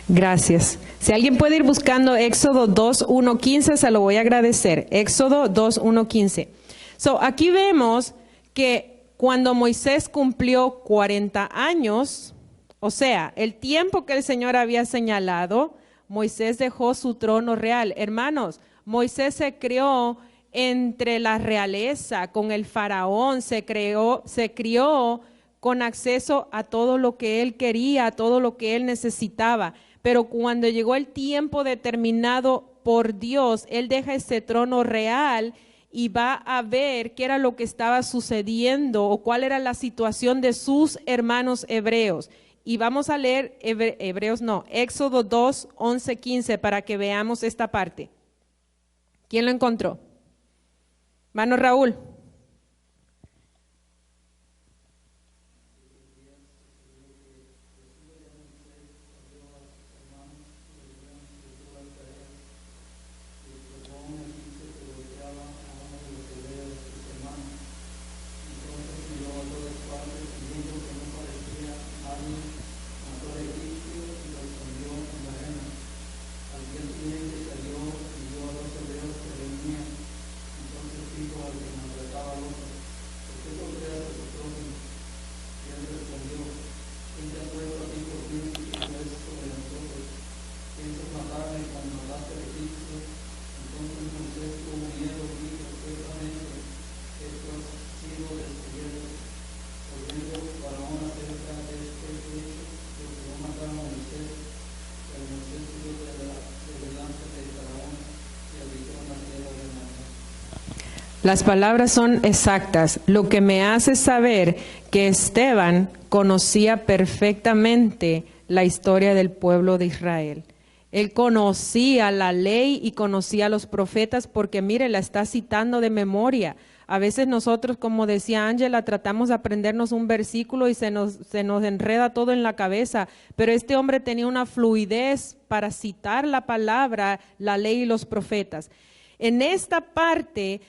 Gracias. Si alguien puede ir buscando Éxodo 2:1-15, se lo voy a agradecer. Éxodo 2:1-15. Aquí vemos que cuando Moisés cumplió 40 años, o sea, el tiempo que el Señor había señalado, Moisés dejó su trono real. Hermanos, Moisés se crió entre la realeza, con el faraón, se crió con acceso a todo lo que él quería, a todo lo que él necesitaba. Pero cuando llegó el tiempo determinado por Dios, él deja ese trono real y va a ver qué era lo que estaba sucediendo o cuál era la situación de sus hermanos hebreos. Y vamos a leer Éxodo 2:11-15 para que veamos esta parte. ¿Quién lo encontró? Hermano Raúl. Las palabras son exactas, lo que me hace saber que Esteban conocía perfectamente la historia del pueblo de Israel. Él conocía la ley y conocía a los profetas porque, mire, la está citando de memoria. A veces nosotros, como decía Ángela, tratamos de aprendernos un versículo y se nos enreda todo en la cabeza, pero este hombre tenía una fluidez para citar la palabra, la ley y los profetas. En esta parte,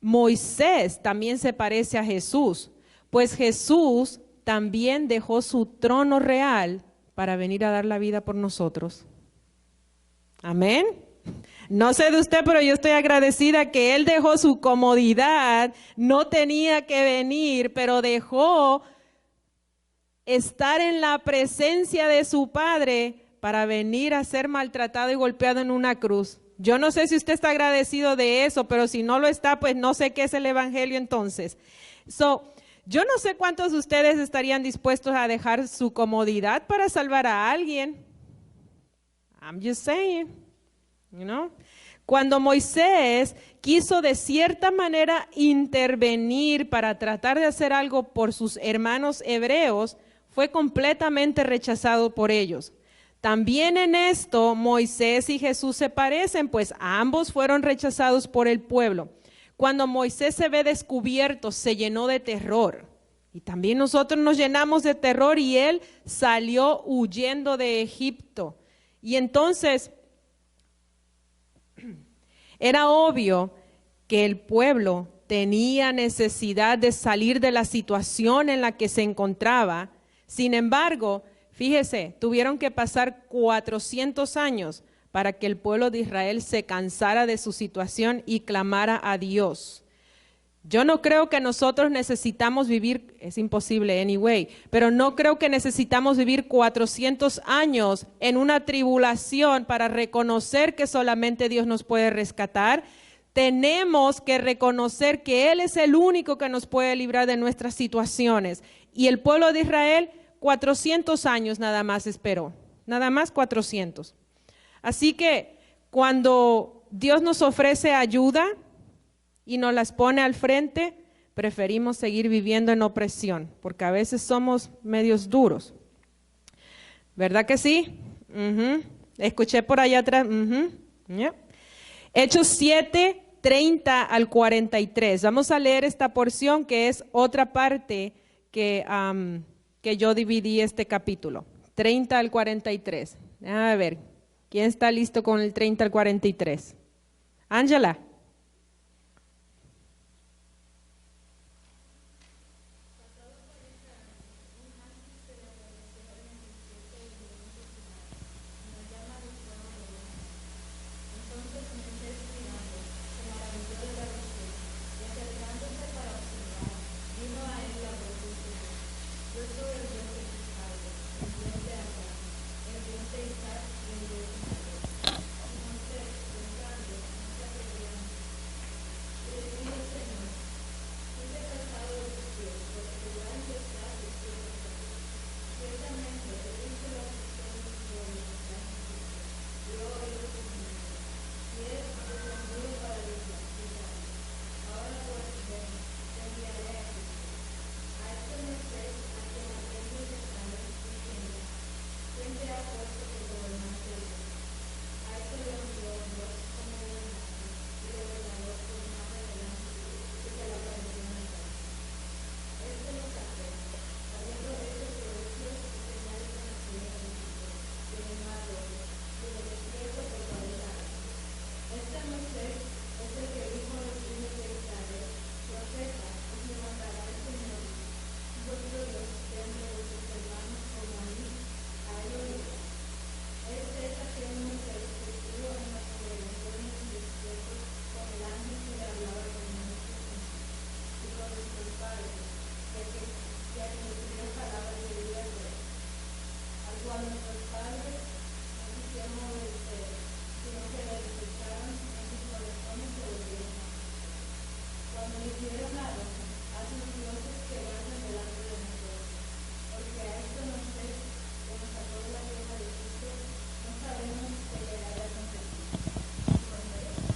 Moisés también se parece a Jesús, pues Jesús también dejó su trono real para venir a dar la vida por nosotros. Amén. No sé de usted, pero yo estoy agradecida que él dejó su comodidad, no tenía que venir, pero dejó estar en la presencia de su Padre para venir a ser maltratado y golpeado en una cruz. Yo no sé si usted está agradecido de eso, pero si no lo está, pues no sé qué es el evangelio entonces. Yo no sé cuántos de ustedes estarían dispuestos a dejar su comodidad para salvar a alguien. I'm just saying, you know. Cuando Moisés quiso de cierta manera intervenir para tratar de hacer algo por sus hermanos hebreos, fue completamente rechazado por ellos. También en esto Moisés y Jesús se parecen, pues ambos fueron rechazados por el pueblo. Cuando Moisés se ve descubierto, se llenó de terror. Y también nosotros nos llenamos de terror y él salió huyendo de Egipto. Y entonces era obvio que el pueblo tenía necesidad de salir de la situación en la que se encontraba. Sin embargo, fíjese, tuvieron que pasar 400 años para que el pueblo de Israel se cansara de su situación y clamara a Dios. Yo no creo que nosotros necesitamos vivir, es imposible anyway, pero no creo que necesitamos vivir 400 años en una tribulación para reconocer que solamente Dios nos puede rescatar. Tenemos que reconocer que Él es el único que nos puede librar de nuestras situaciones. Y el pueblo de Israel 400 años nada más esperó, nada más 400. Así que cuando Dios nos ofrece ayuda y nos las pone al frente, preferimos seguir viviendo en opresión, porque a veces somos medios duros. ¿Verdad que sí? Escuché por allá atrás. Yeah. Hechos 7, 30 al 43. Vamos a leer esta porción que es otra parte que yo dividí este capítulo. 30 al 43. A ver, ¿quién está listo con el 30 al 43? Ángela.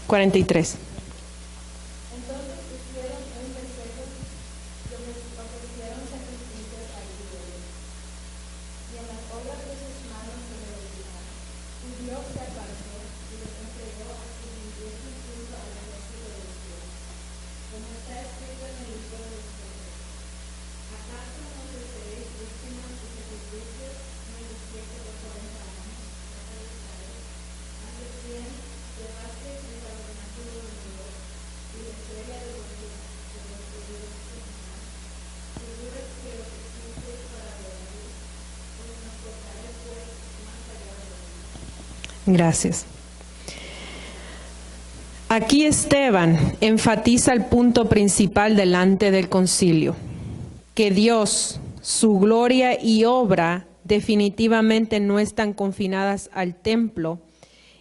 Cuarenta y tres. Dios se Gracias. Aquí Esteban enfatiza el punto principal delante del concilio, que Dios, su gloria y obra definitivamente no están confinadas al templo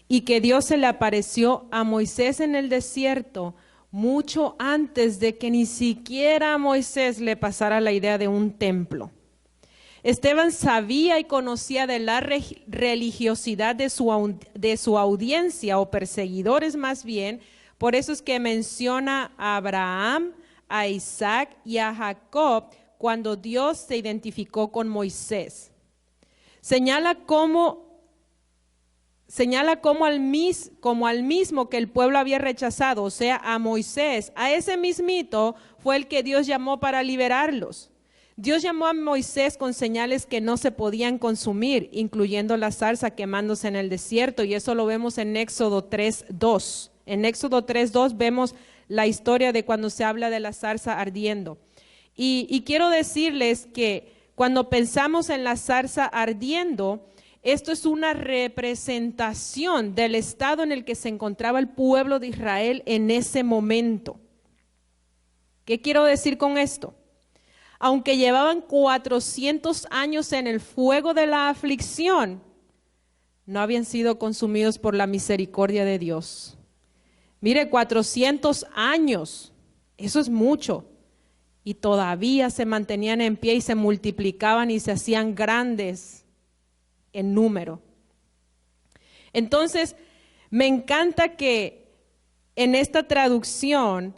y que Dios se le apareció a Moisés en el desierto mucho antes de que ni siquiera a Moisés le pasara la idea de un templo. Esteban sabía y conocía de la religiosidad de su audiencia o perseguidores más bien, por eso es que menciona a Abraham, a Isaac y a Jacob cuando Dios se identificó con Moisés. Señala como al mismo que el pueblo había rechazado, o sea, a Moisés, a ese mismito fue el que Dios llamó para liberarlos. Dios llamó a Moisés con señales que no se podían consumir, incluyendo la zarza quemándose en el desierto, y eso lo vemos en Éxodo 3:2. En Éxodo 3:2 vemos la historia de cuando se habla de la zarza ardiendo. Y quiero decirles que cuando pensamos en la zarza ardiendo, esto es una representación del estado en el que se encontraba el pueblo de Israel en ese momento. ¿Qué quiero decir con esto? Aunque llevaban 400 años en el fuego de la aflicción, no habían sido consumidos por la misericordia de Dios. Mire, 400 años, eso es mucho. Y todavía se mantenían en pie y se multiplicaban y se hacían grandes en número. Entonces, me encanta que en esta traducción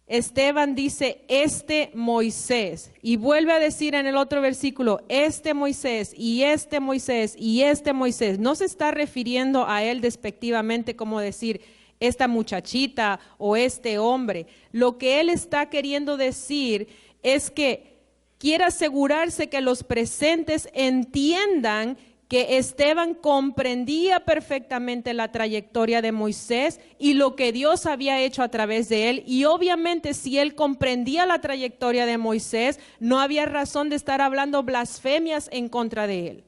Esteban dice, este Moisés, y vuelve a decir en el otro versículo, este Moisés, y este Moisés, y este Moisés. No se está refiriendo a él despectivamente como decir, esta muchachita o este hombre. Lo que él está queriendo decir es que quiere asegurarse que los presentes entiendan que Esteban comprendía perfectamente la trayectoria de Moisés y lo que Dios había hecho a través de él. Y obviamente si él comprendía la trayectoria de Moisés, no había razón de estar hablando blasfemias en contra de él.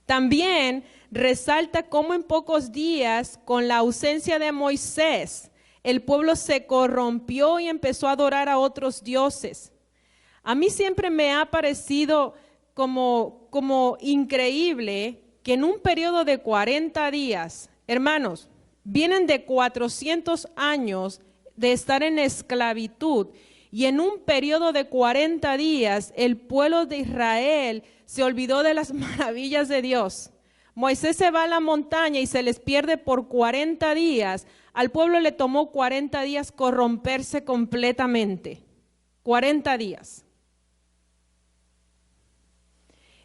También resalta cómo en pocos días, con la ausencia de Moisés, el pueblo se corrompió y empezó a adorar a otros dioses. A mí siempre me ha parecido como increíble que en un periodo de 40 días, hermanos, vienen de 400 años de estar en esclavitud y en un periodo de 40 días el pueblo de Israel se olvidó de las maravillas de Dios. Moisés se va a la montaña y se les pierde por 40 días. Al pueblo le tomó 40 días corromperse completamente. 40 días.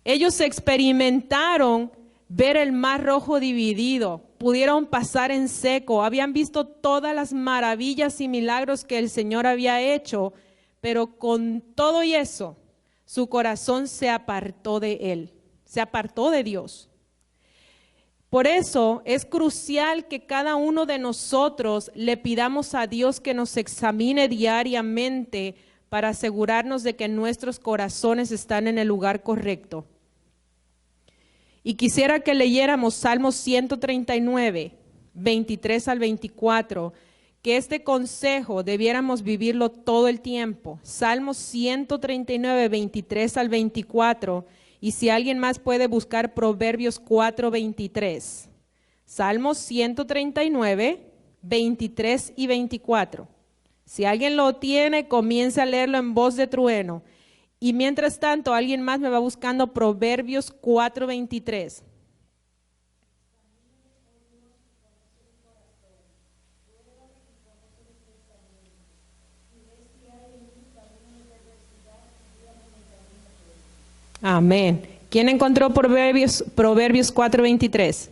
Ellos experimentaron ver el mar rojo dividido, pudieron pasar en seco, habían visto todas las maravillas y milagros que el Señor había hecho, pero con todo y eso, su corazón se apartó de Él, se apartó de Dios. Por eso es crucial que cada uno de nosotros le pidamos a Dios que nos examine diariamente para asegurarnos de que nuestros corazones están en el lugar correcto. Y quisiera que leyéramos Salmos 139, 23 al 24, que este consejo debiéramos vivirlo todo el tiempo. Salmos 139, 23 al 24, y si alguien más puede buscar Proverbios 4, 23. Salmos 139, 23 y 24. Si alguien lo tiene, comience a leerlo en voz de trueno. Y mientras tanto, alguien más me va buscando Proverbios 4, 23. Amén. ¿Quién encontró Proverbios 4, 23?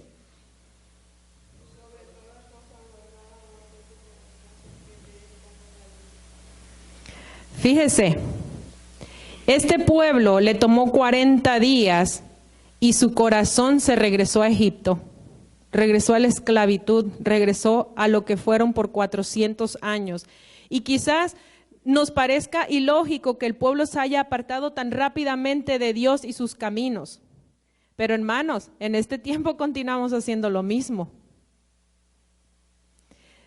Fíjese, este pueblo le tomó 40 días y su corazón se regresó a Egipto, regresó a la esclavitud, regresó a lo que fueron por 400 años. Y quizás nos parezca ilógico que el pueblo se haya apartado tan rápidamente de Dios y sus caminos. Pero hermanos, en este tiempo continuamos haciendo lo mismo.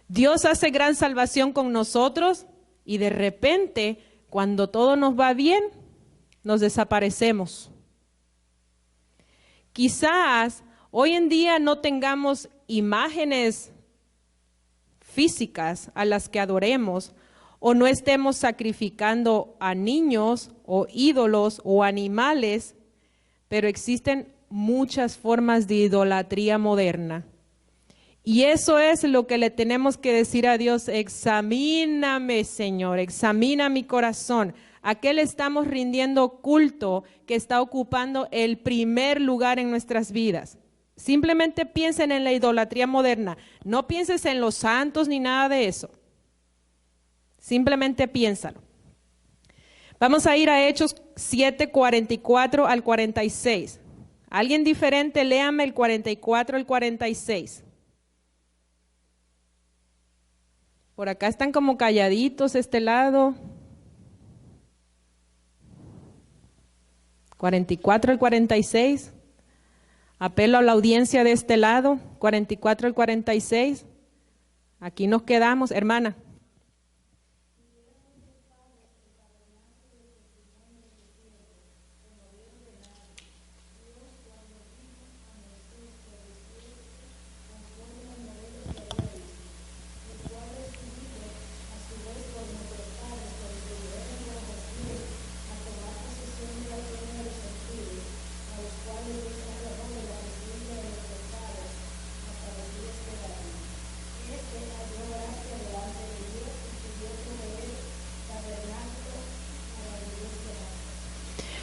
Dios hace gran salvación con nosotros y de repente, cuando todo nos va bien, nos desaparecemos. Quizás hoy en día no tengamos imágenes físicas a las que adoremos o no estemos sacrificando a niños o ídolos o animales, pero existen muchas formas de idolatría moderna. Y eso es lo que le tenemos que decir a Dios: examíname, Señor, examina mi corazón. ¿A qué le estamos rindiendo culto que está ocupando el primer lugar en nuestras vidas? Simplemente piensen en la idolatría moderna. No pienses en los santos ni nada de eso. Simplemente piénsalo. Vamos a ir a Hechos 7, 44 al 46. Alguien diferente, léame el 44 al 46. Por acá están como calladitos este lado. 44 al 46. Apelo a la audiencia de este lado. 44 al 46. Aquí nos quedamos, hermana.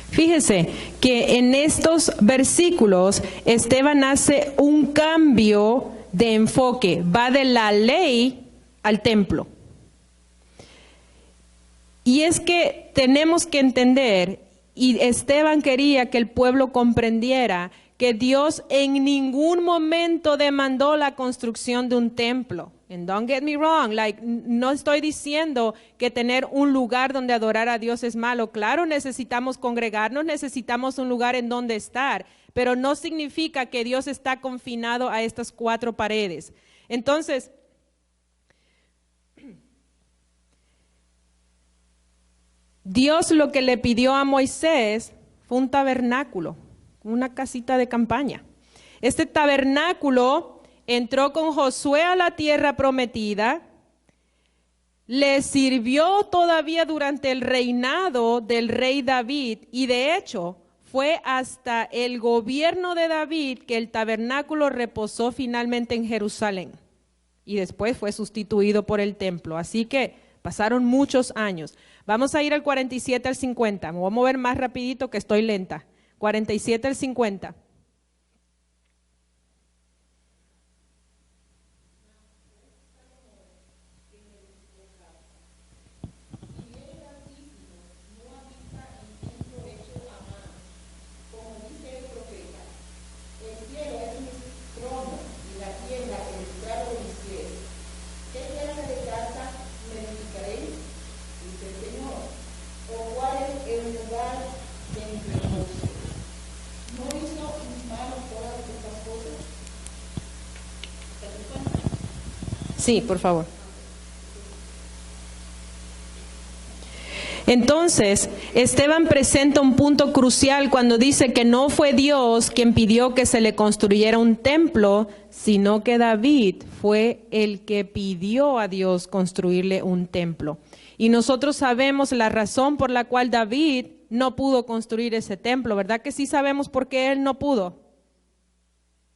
Fíjese que en estos versículos Esteban hace un cambio de enfoque, va de la ley al templo. Y es que tenemos que entender, y Esteban quería que el pueblo comprendiera, que Dios en ningún momento demandó la construcción de un templo. And don't get me wrong, no estoy diciendo que tener un lugar donde adorar a Dios es malo. Claro, necesitamos congregarnos, necesitamos un lugar en donde estar, pero no significa que Dios está confinado a estas 4 paredes. Entonces, Dios lo que le pidió a Moisés fue un tabernáculo, una casita de campaña. Este tabernáculo entró con Josué a la tierra prometida, le sirvió todavía durante el reinado del rey David y de hecho fue hasta el gobierno de David que el tabernáculo reposó finalmente en Jerusalén y después fue sustituido por el templo. Así que pasaron muchos años. Vamos a ir al 47 al 50, me voy a mover más rapidito que estoy lenta. 47 al 50. Sí, por favor. Entonces, Esteban presenta un punto crucial cuando dice que no fue Dios quien pidió que se le construyera un templo, sino que David fue el que pidió a Dios construirle un templo. Y nosotros sabemos la razón por la cual David no pudo construir ese templo, ¿verdad que sí sabemos por qué él no pudo?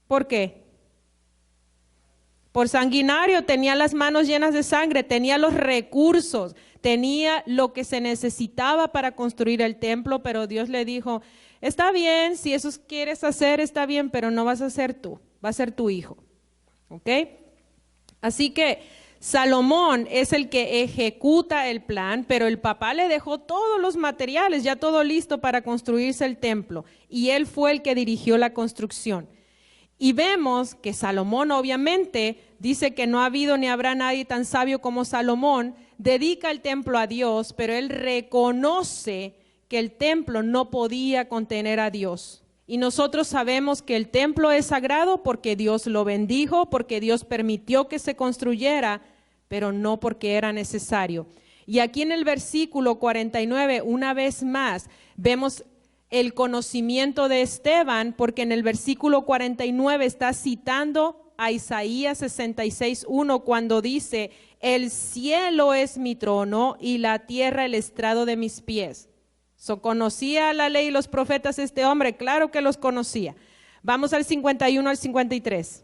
¿Por qué? Por sanguinario, tenía las manos llenas de sangre, tenía los recursos, tenía lo que se necesitaba para construir el templo, pero Dios le dijo, está bien, si eso quieres hacer, está bien, pero no vas a ser tú, va a ser tu hijo. ¿Ok? Así que Salomón es el que ejecuta el plan, pero el papá le dejó todos los materiales, ya todo listo para construirse el templo, y él fue el que dirigió la construcción. Y vemos que Salomón obviamente dice que no ha habido ni habrá nadie tan sabio como Salomón, dedica el templo a Dios, pero él reconoce que el templo no podía contener a Dios. Y nosotros sabemos que el templo es sagrado porque Dios lo bendijo, porque Dios permitió que se construyera, pero no porque era necesario. Y aquí en el versículo 49, una vez más, vemos el conocimiento de Esteban, porque en el versículo 49 está citando a Isaías 66:1 cuando dice: el cielo es mi trono y la tierra el estrado de mis pies. ¿Conocía la ley y los profetas este hombre? Claro que los conocía. Vamos al 51 al 53.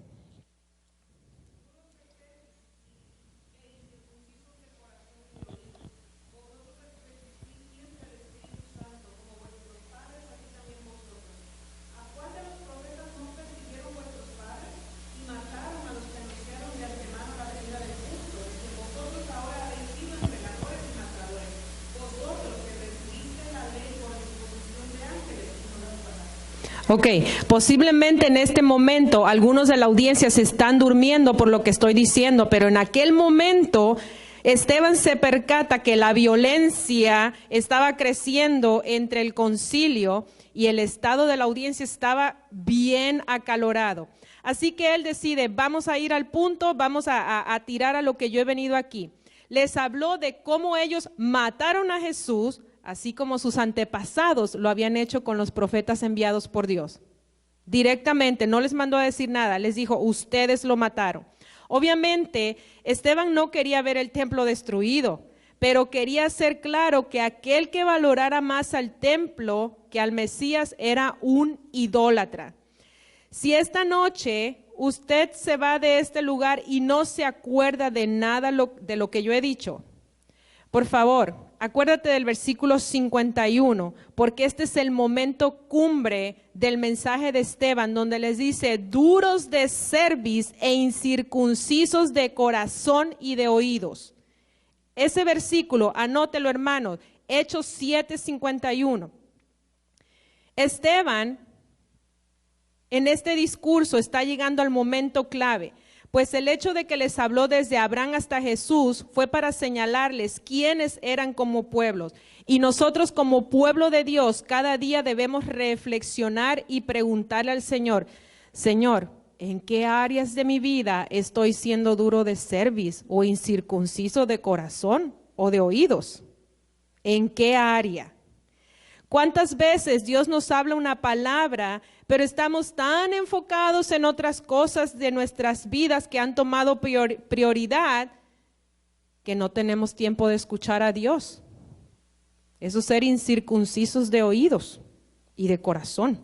Ok, posiblemente en este momento algunos de la audiencia se están durmiendo por lo que estoy diciendo, pero en aquel momento Esteban se percata que la violencia estaba creciendo entre el concilio y el estado de la audiencia estaba bien acalorado. Así que él decide, vamos a ir al punto, vamos a tirar a lo que yo he venido aquí. Les habló de cómo ellos mataron a Jesús, así como sus antepasados lo habían hecho con los profetas enviados por Dios. Directamente, no les mandó a decir nada, les dijo, ustedes lo mataron. Obviamente, Esteban no quería ver el templo destruido, pero quería hacer claro que aquel que valorara más al templo que al Mesías era un idólatra. Si esta noche usted se va de este lugar y no se acuerda de nada de lo que yo he dicho, por favor, acuérdate del versículo 51, porque este es el momento cumbre del mensaje de Esteban, donde les dice, duros de cerviz e incircuncisos de corazón y de oídos. Ese versículo, anótelo hermanos, Hechos 7:51. Esteban, en este discurso está llegando al momento clave. Pues el hecho de que les habló desde Abraham hasta Jesús fue para señalarles quiénes eran como pueblos. Y nosotros como pueblo de Dios cada día debemos reflexionar y preguntarle al Señor, Señor, ¿en qué áreas de mi vida estoy siendo duro de cerviz o incircunciso de corazón o de oídos? ¿En qué área? ¿Cuántas veces Dios nos habla una palabra, pero estamos tan enfocados en otras cosas de nuestras vidas que han tomado prioridad que no tenemos tiempo de escuchar a Dios? Eso es ser incircuncisos de oídos y de corazón.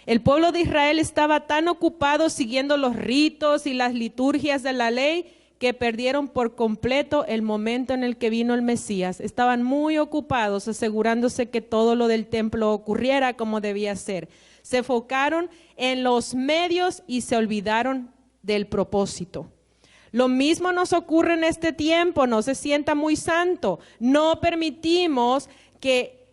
El pueblo de Israel estaba tan ocupado siguiendo los ritos y las liturgias de la ley que perdieron por completo el momento en el que vino el Mesías. Estaban muy ocupados asegurándose que todo lo del templo ocurriera como debía ser. Se enfocaron en los medios y se olvidaron del propósito. Lo mismo nos ocurre en este tiempo, no se sienta muy santo. No permitimos que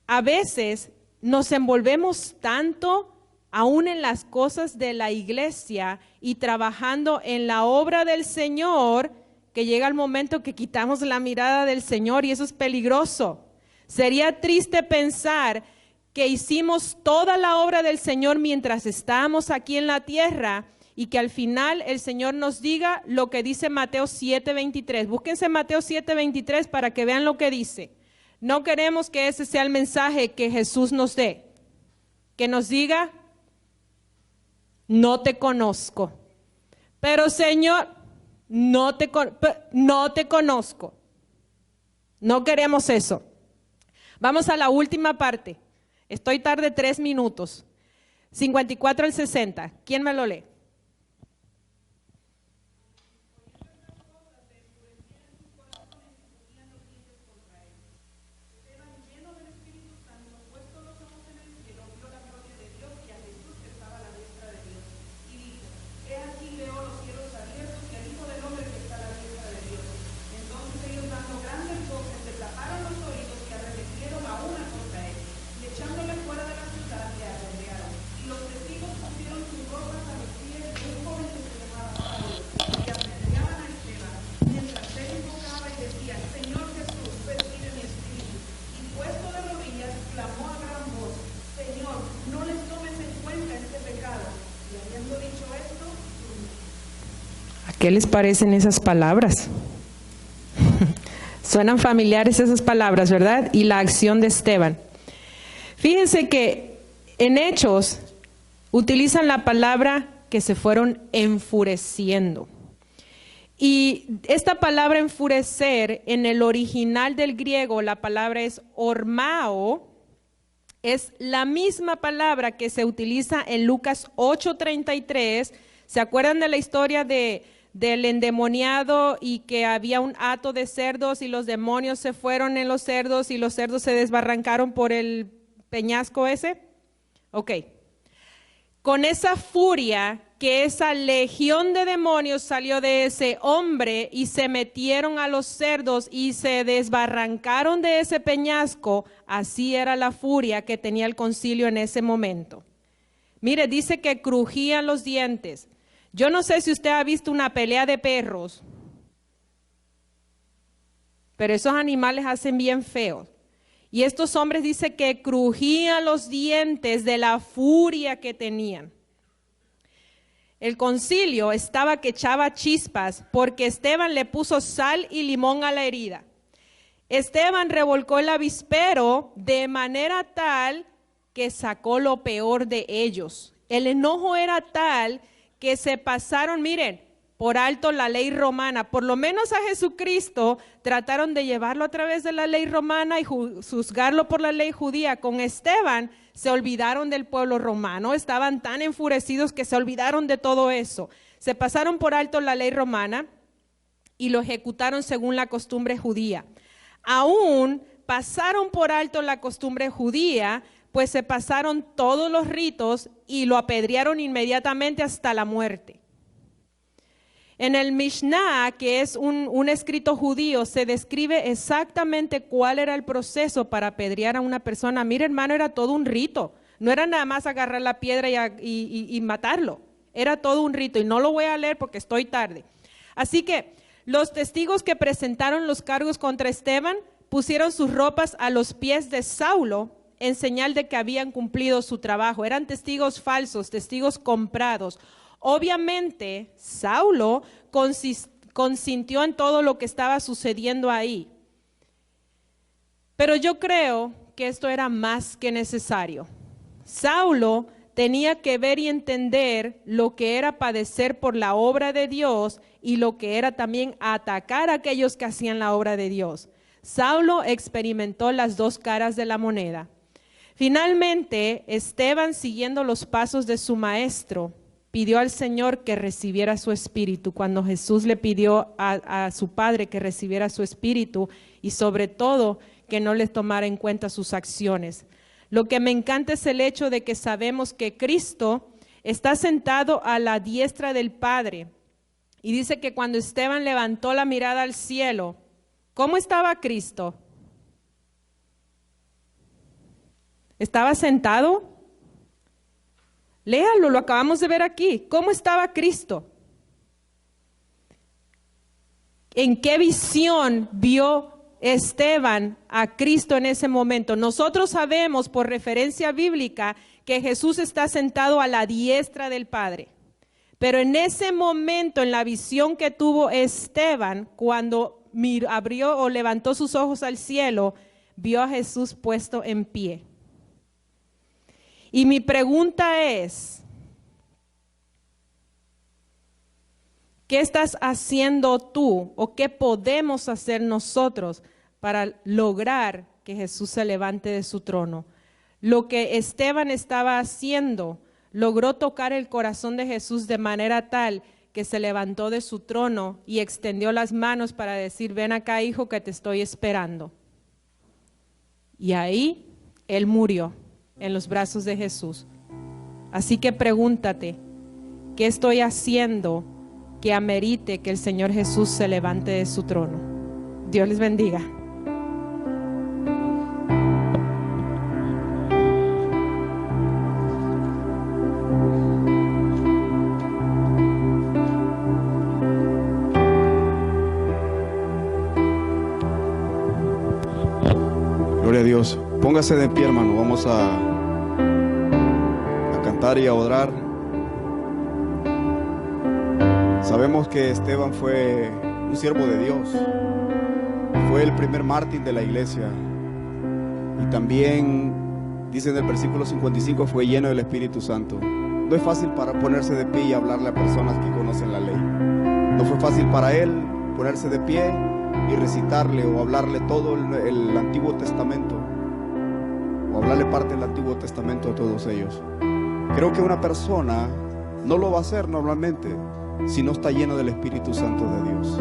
a veces nos envolvemos tanto aún en las cosas de la iglesia y trabajando en la obra del Señor, que llega el momento que quitamos la mirada del Señor y eso es peligroso. Sería triste pensar que hicimos toda la obra del Señor mientras estábamos aquí en la tierra y que al final el Señor nos diga lo que dice Mateo 7:23. Búsquense Mateo 7:23 para que vean lo que dice. No queremos que ese sea el mensaje que Jesús nos dé, que nos diga, no te conozco. Pero Señor, no te conozco. No queremos eso. Vamos a la última parte. Estoy tarde 3 minutos. 54 al 60. ¿Quién me lo lee? Echándole fuera de la ciudad, le apedrearon, y los testigos pusieron sus ropas a los pies ¿Qué les parecen esas palabras? Suenan familiares esas palabras, ¿verdad? Y la acción de Esteban. Fíjense que en Hechos utilizan la palabra que se fueron enfureciendo. Y esta palabra enfurecer, en el original del griego, la palabra es ormao, es la misma palabra que se utiliza en Lucas 8:33. ¿Se acuerdan de la historia del endemoniado y que había un hato de cerdos y los demonios se fueron en los cerdos y los cerdos se desbarrancaron por el peñasco ese? Ok. Con esa furia que esa legión de demonios salió de ese hombre y se metieron a los cerdos y se desbarrancaron de ese peñasco, así era la furia que tenía el concilio en ese momento. Mire, dice que crujían los dientes. Yo no sé si usted ha visto una pelea de perros, pero esos animales hacen bien feo. Y estos hombres dice que crujían los dientes de la furia que tenían. El concilio estaba que echaba chispas porque Esteban le puso sal y limón a la herida. Esteban revolcó el avispero de manera tal que sacó lo peor de ellos. El enojo era tal que se pasaron, miren, por alto la ley romana. Por lo menos a Jesucristo trataron de llevarlo a través de la ley romana y juzgarlo por la ley judía. Con Esteban se olvidaron del pueblo romano, estaban tan enfurecidos que se olvidaron de todo eso. Se pasaron por alto la ley romana y lo ejecutaron según la costumbre judía. Aún pasaron por alto la costumbre judía, pues se pasaron todos los ritos y lo apedrearon inmediatamente hasta la muerte. En el Mishnah, que es un escrito judío, se describe exactamente cuál era el proceso para apedrear a una persona. Mire, hermano, era todo un rito. No era nada más agarrar la piedra y matarlo. Era todo un rito y no lo voy a leer porque estoy tarde. Así que los testigos que presentaron los cargos contra Esteban pusieron sus ropas a los pies de Saulo en señal de que habían cumplido su trabajo. Eran testigos falsos, testigos comprados. Obviamente, Saulo consintió en todo lo que estaba sucediendo ahí. Pero yo creo que esto era más que necesario. Saulo tenía que ver y entender lo que era padecer por la obra de Dios y lo que era también atacar a aquellos que hacían la obra de Dios. Saulo experimentó las dos caras de la moneda. Finalmente, Esteban, siguiendo los pasos de su maestro, pidió al Señor que recibiera su espíritu. Cuando Jesús le pidió a su Padre que recibiera su espíritu y sobre todo que no les tomara en cuenta sus acciones. Lo que me encanta es el hecho de que sabemos que Cristo está sentado a la diestra del Padre. Y dice que cuando Esteban levantó la mirada al cielo, ¿cómo estaba Cristo? ¿Estaba sentado? Léalo, lo acabamos de ver aquí. ¿Cómo estaba Cristo? ¿En qué visión vio Esteban a Cristo en ese momento? Nosotros sabemos por referencia bíblica que Jesús está sentado a la diestra del Padre. Pero en ese momento, en la visión que tuvo Esteban, cuando abrió o levantó sus ojos al cielo, vio a Jesús puesto en pie. Y mi pregunta es, ¿qué estás haciendo tú o qué podemos hacer nosotros para lograr que Jesús se levante de su trono? Lo que Esteban estaba haciendo logró tocar el corazón de Jesús de manera tal que se levantó de su trono y extendió las manos para decir, ven acá, hijo, que te estoy esperando. Y ahí él murió en los brazos de Jesús. Así que pregúntate, ¿qué estoy haciendo que amerite que el Señor Jesús se levante de su trono? Dios les bendiga. Gloria a Dios. Póngase de pie, hermano. Vamos a cantar y a orar. Sabemos que Esteban fue un siervo de Dios, fue el primer mártir de la iglesia, y también dice en el versículo 55, fue lleno del Espíritu Santo. No es fácil para ponerse de pie y hablarle a personas que conocen la ley. No fue fácil para él ponerse de pie y recitarle o hablarle todo el Antiguo Testamento, o hablarle parte del Antiguo Testamento a todos ellos. Creo que una persona no lo va a hacer normalmente si no está lleno del Espíritu Santo de Dios.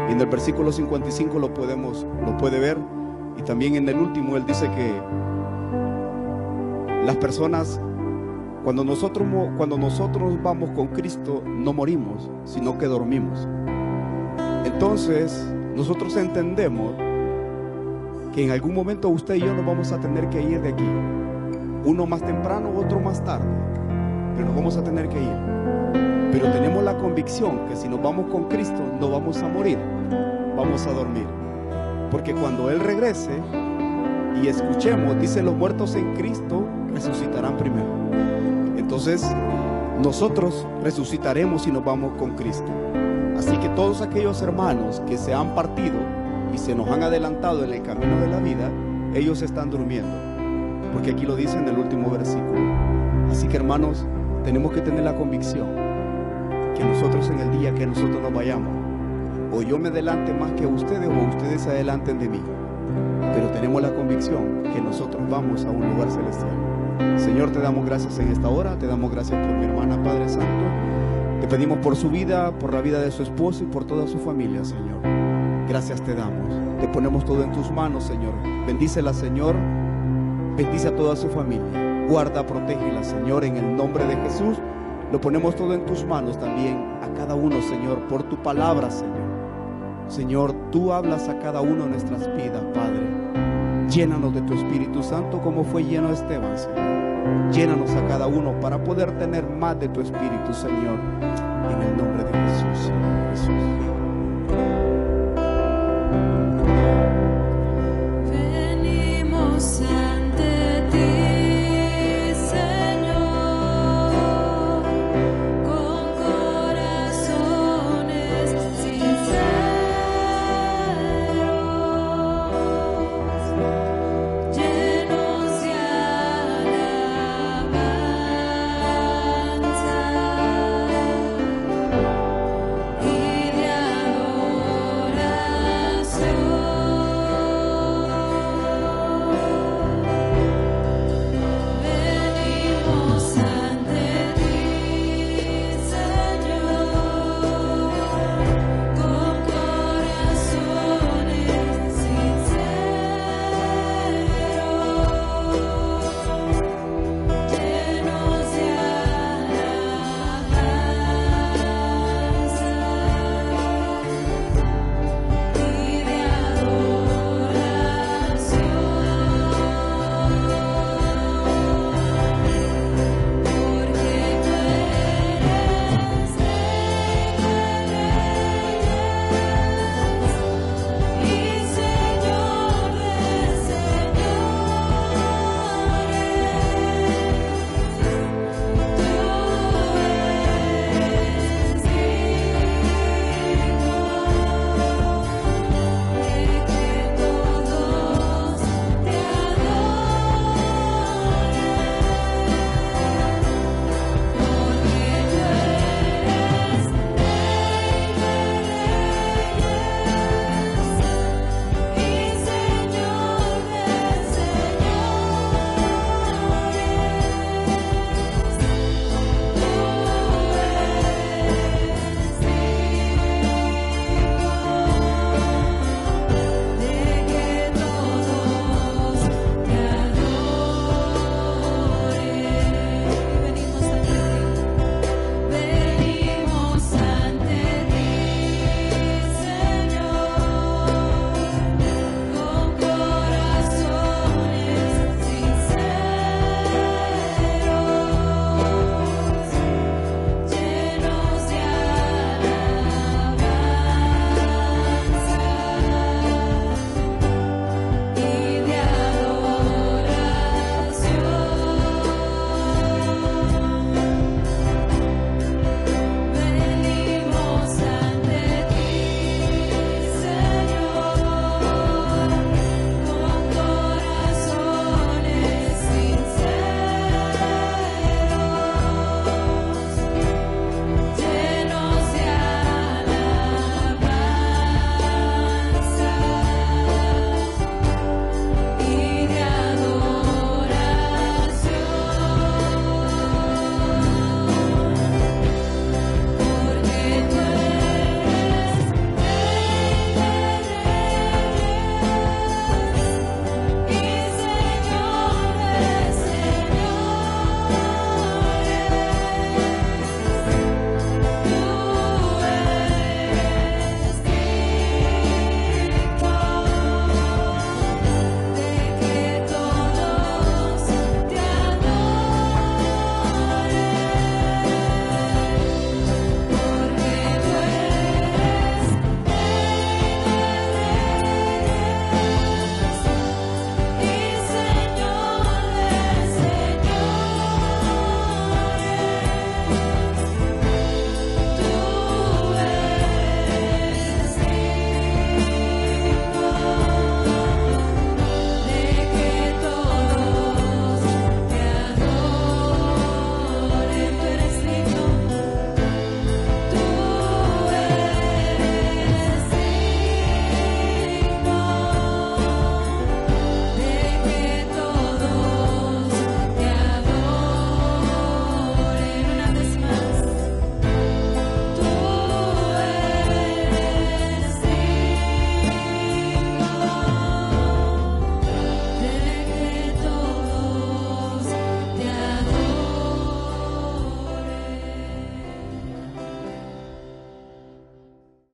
Y en el versículo 55 lo puede ver, y también en el último él dice que las personas, cuando nosotros vamos con Cristo, no morimos, sino que dormimos. Entonces nosotros entendemos que en algún momento usted y yo nos vamos a tener que ir de aquí, uno más temprano, otro más tarde, pero nos vamos a tener que ir. Pero tenemos la convicción que si nos vamos con Cristo no vamos a morir, vamos a dormir, porque cuando Él regrese y escuchemos, dice, los muertos en Cristo resucitarán primero. Entonces nosotros resucitaremos si nos vamos con Cristo. Así que todos aquellos hermanos que se han partido y se nos han adelantado en el camino de la vida, ellos están durmiendo, porque aquí lo dice en el último versículo. Así que, hermanos, tenemos que tener la convicción que nosotros, en el día que nosotros nos vayamos, o yo me adelante más que ustedes, o ustedes se adelanten de mí, pero tenemos la convicción que nosotros vamos a un lugar celestial. Señor, te damos gracias en esta hora, te damos gracias por mi hermana, Padre Santo. Te pedimos por su vida, por la vida de su esposo y por toda su familia, Señor. Gracias te damos, te ponemos todo en tus manos, Señor. Bendícela, Señor, bendice a toda su familia, guarda, protégela, Señor, en el nombre de Jesús. Lo ponemos todo en tus manos también, a cada uno, Señor, por tu palabra, Señor. Señor, tú hablas a cada uno de nuestras vidas, Padre. Llénanos de tu Espíritu Santo como fue lleno Esteban, Señor. Llénanos a cada uno para poder tener más de tu Espíritu, Señor, en el nombre de Jesús, Señor Jesús.